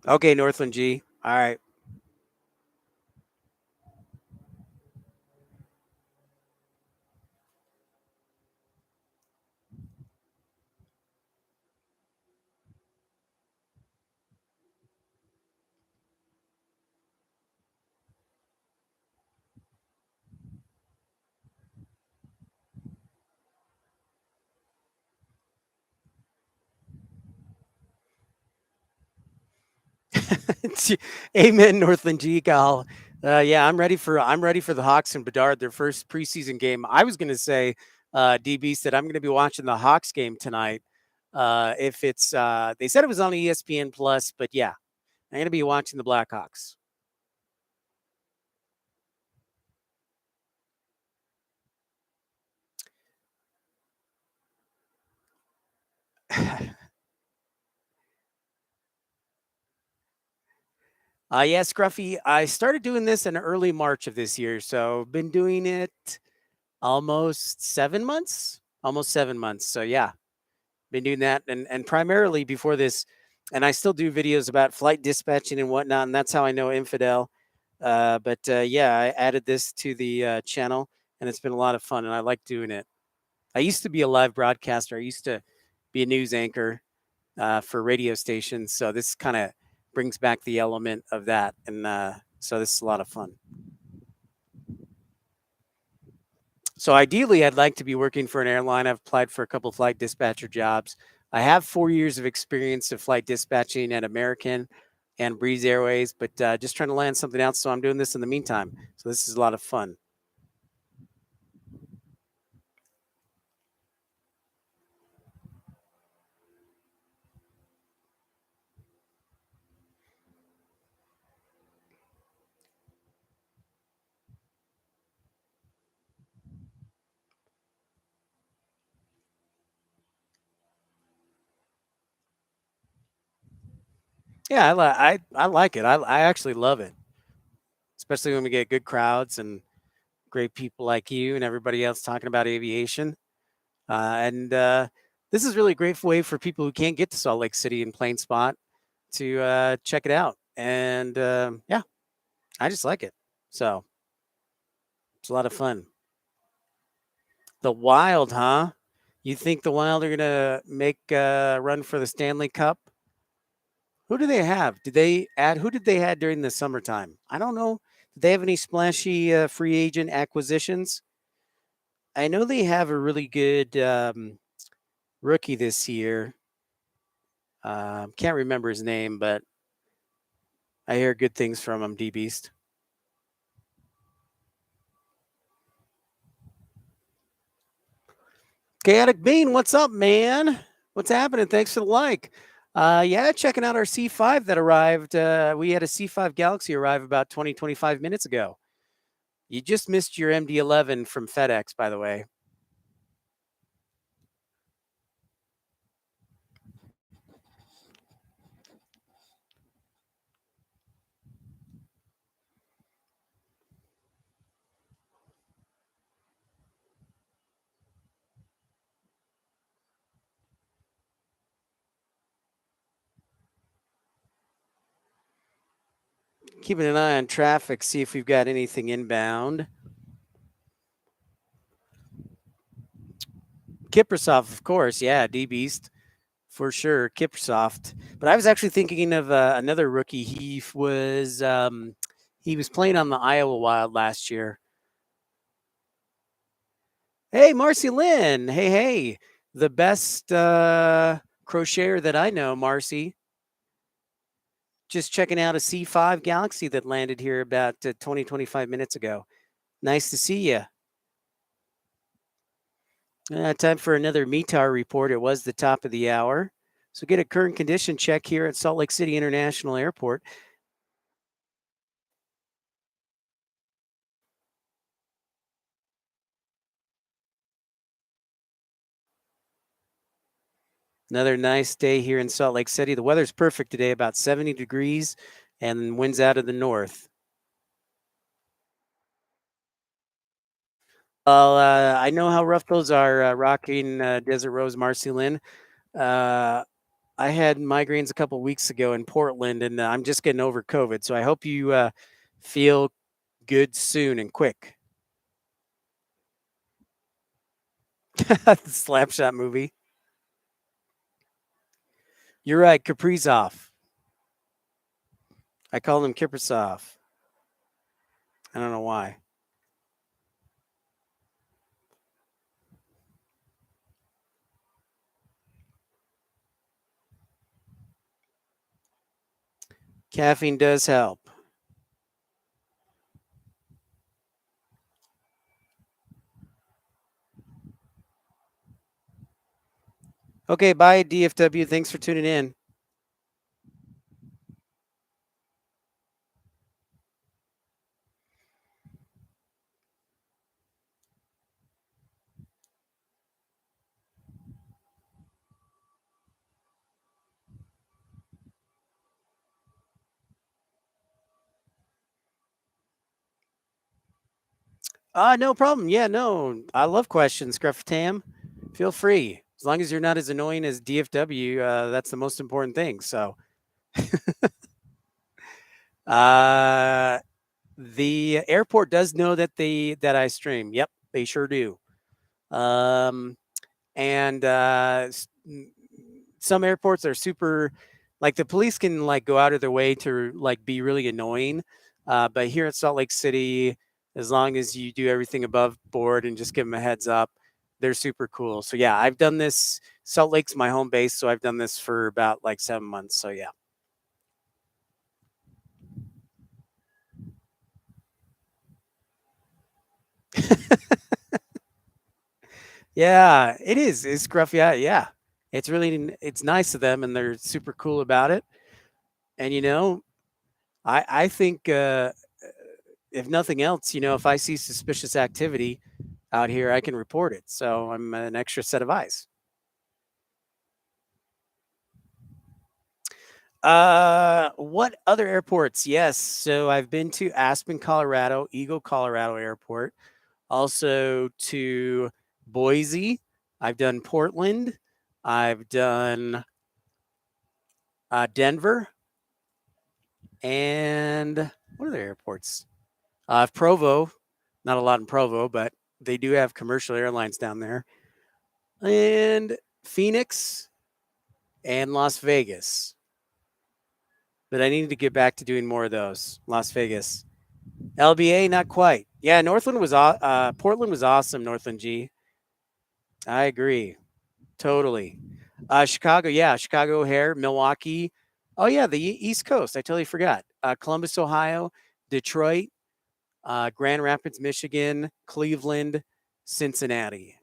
Okay, Northland G. All right. Amen, Northland G. Cal. Yeah, I'm ready for the Hawks and Bedard, their first preseason game. I was going to say, DB said I'm going to be watching the Hawks game tonight. If it's, they said it was on ESPN Plus, but yeah, I'm going to be watching the Blackhawks. Yeah, Scruffy, I started doing this in early March of this year, so been doing it almost 7 months. Almost 7 months. So yeah, been doing that, and primarily before this, and I still do videos about flight dispatching and whatnot, and that's how I know Infidel. But yeah, I added this to the channel, and it's been a lot of fun, and I like doing it. I used to be a live broadcaster. I used to be a news anchor for radio stations, so this kind of brings back the element of that, and so this is a lot of fun. So ideally, I'd like to be working for an airline. I've applied for a couple flight dispatcher jobs. I have 4 years of experience of flight dispatching at American and Breeze Airways, but just trying to land something else. So I'm doing this in the meantime. So this is a lot of fun. Yeah, I like it. I actually love it, especially when we get good crowds and great people like you and everybody else talking about aviation. And this is really a great way for people who can't get to Salt Lake City in plain spot to check it out. And yeah, I just like it. So it's a lot of fun. The Wild, huh? You think the Wild are gonna make a run for the Stanley Cup? Who do they have? Did they add? Who did they had during the summertime? I don't know. Did they have any splashy free agent acquisitions? I know they have a really good rookie this year. Can't remember his name, but I hear good things from him. D Beast. Chaotic Bean, what's up, man? What's happening? Thanks for the like. Yeah, checking out our C5 that arrived. We had a C5 Galaxy arrive about 20, 25 minutes ago. You just missed your MD-11 from FedEx, by the way. Keeping an eye on traffic, see if we've got anything inbound. Kiprasov, of course. Yeah, D-Beast. For sure, Kiprsoft. But I was actually thinking of another rookie. He was playing on the Iowa Wild last year. Hey, Marcy Lynn. Hey. The best crocheter that I know, Marcy. Just checking out a C5 Galaxy that landed here about 20, 25 minutes ago. Nice to see you. Time for another METAR report. It was the top of the hour. So get a current condition check here at Salt Lake City International Airport. Another nice day here in Salt Lake City. The weather's perfect today, about 70 degrees, and winds out of the north. Well, I know how rough those are, rocking Desert Rose, Marcy Lynn. I had migraines a couple weeks ago in Portland, and I'm just getting over COVID. So I hope you feel good soon and quick. The Slapshot movie. You're right, Kaprizov. I call him Kiprasov. I don't know why. Caffeine does help. Okay, bye, DFW. Thanks for tuning in. No problem. Yeah, no, I love questions, Tam. Feel free. As long as you're not as annoying as DFW, that's the most important thing. So, uh, the airport does know that I stream. Yep, they sure do. And some airports are super, like the police can like go out of their way to like be really annoying. But here at Salt Lake City, as long as you do everything above board and just give them a heads up, they're super cool. So yeah, I've done this. Salt Lake's my home base, so I've done this for about like 7 months. So yeah. Yeah, it is. It's gruff. Yeah. It's nice of them, and they're super cool about it. And I think if nothing else, if I see suspicious activity out here, I can report it. So I'm an extra set of eyes. What other airports? Yes. So I've been to Aspen, Colorado, Eagle, Colorado Airport, also to Boise. I've done Portland. I've done Denver. And what other airports? Provo. Not a lot in Provo, but they do have commercial airlines down there. And Phoenix and Las Vegas. But I need to get back to doing more of those. Las Vegas. LBA, not quite. Yeah, Portland was awesome, Northland G. I agree. Totally. Chicago, yeah, Chicago O'Hare, Milwaukee. Oh, yeah, the East Coast. I totally forgot. Columbus, Ohio, Detroit, Grand Rapids, Michigan, Cleveland, Cincinnati.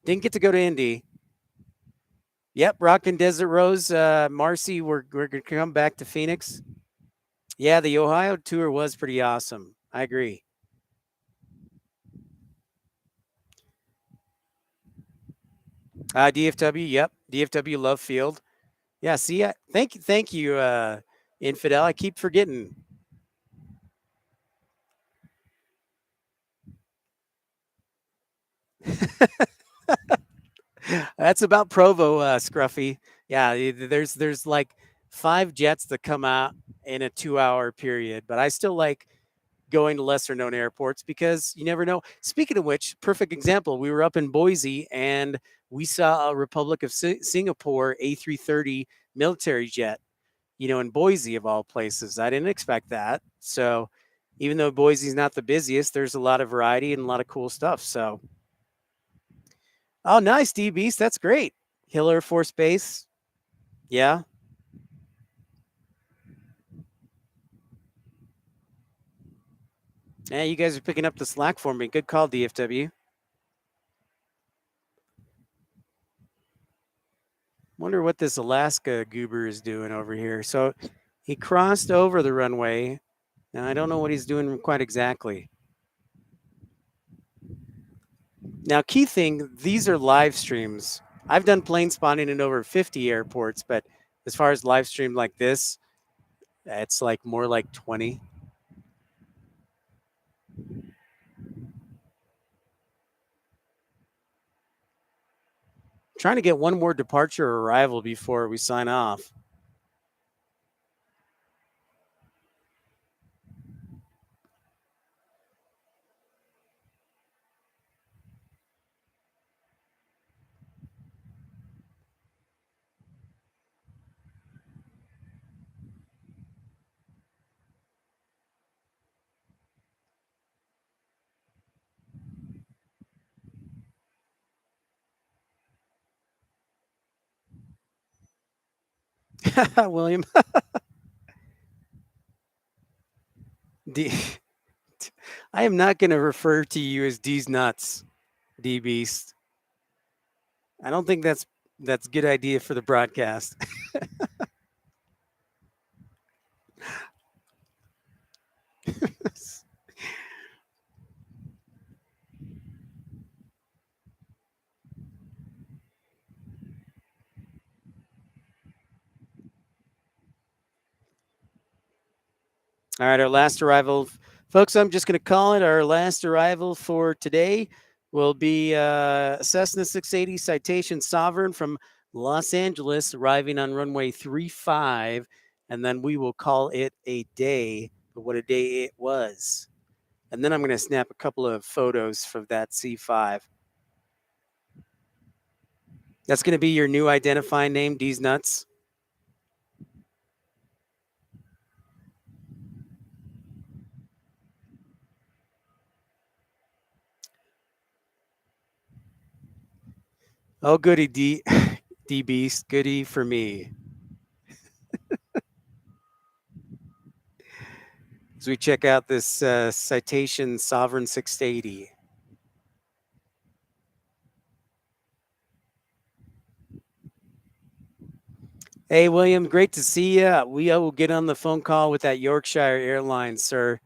Didn't get to go to Indy. Yep, Rock and Desert Rose. Marcy, we're going to come back to Phoenix. Yeah, the Ohio tour was pretty awesome. I agree. DFW, yep. DFW Love Field. Yeah, see, thank you, Infidel. I keep forgetting. That's about Provo, Scruffy. Yeah, there's like 5 jets that come out in a 2-hour period, but I still like going to lesser known airports because you never know. Speaking of which, perfect example, we were up in Boise and we saw a Republic of Singapore A330 military jet, in Boise of all places. I didn't expect that. So even though Boise's not the busiest, there's a lot of variety and a lot of cool stuff. So, oh, nice, D Beast. That's great. Hill Air Force Base. Yeah. Yeah, you guys are picking up the slack for me. Good call, DFW. Wonder what this Alaska goober is doing over here. So he crossed over the runway. Now I don't know what he's doing quite exactly. Now, key thing, these are live streams. I've done plane spotting in over 50 airports, but as far as live stream like this, it's like more like 20. Trying to get one more departure or arrival before we sign off. William. D- I am not going to refer to you as D's nuts, D Beast. I don't think that's a good idea for the broadcast. All right, our last arrival, folks. I'm just going to call it our last arrival for today. Will be Cessna 680 Citation Sovereign from Los Angeles, arriving on runway 35, and then we will call it a day. But what a day it was! And then I'm going to snap a couple of photos from that C5. That's going to be your new identifying name, D's Nuts. Oh, goody, D Beast, goody for me. As we check out this Citation Sovereign 680. Hey, William, great to see you. We will get on the phone call with that Yorkshire Airlines, sir.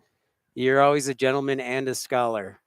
You're always a gentleman and a scholar.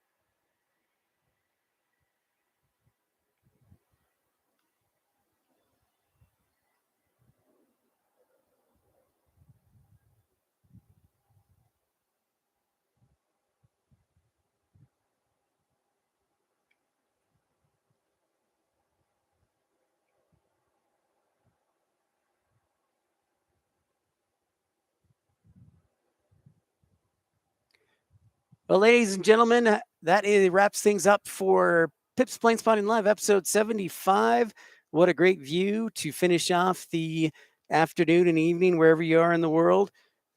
Well, ladies and gentlemen, that wraps things up for Pips Plane Spotting Live, episode 75. What a great view to finish off the afternoon and evening, wherever you are in the world.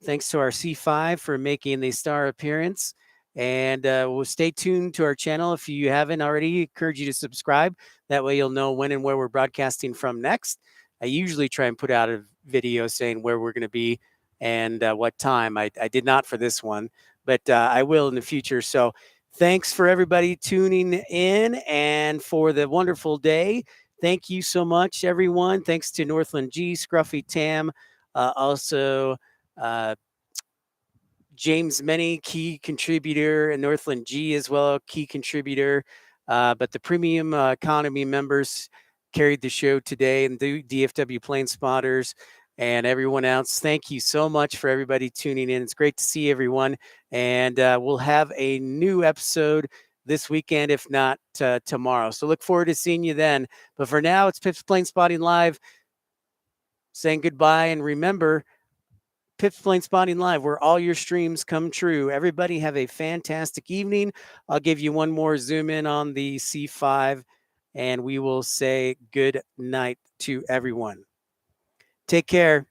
Thanks to our C5 for making the star appearance. And we'll stay tuned to our channel. If you haven't already, encourage you to subscribe. That way you'll know when and where we're broadcasting from next. I usually try and put out a video saying where we're going to be and what time. I did not for this one, but I will in the future. So Thanks for everybody tuning in and for the wonderful day. Thank you so much, everyone. Thanks to Northland G, Scruffy Tam, also James Many, key contributor, and Northland G as well, key contributor. But the premium economy members carried the show today, and the DFW Plane Spotters and everyone else. Thank you so much for everybody tuning in. It's great to see everyone. And we'll have a new episode this weekend, if not tomorrow. So look forward to seeing you then. But for now, it's Pips Plane Spotting Live saying goodbye. And remember, Pips Plane Spotting Live, where all your streams come true. Everybody have a fantastic evening. I'll give you one more zoom in on the C5, and we will say good night to everyone. Take care.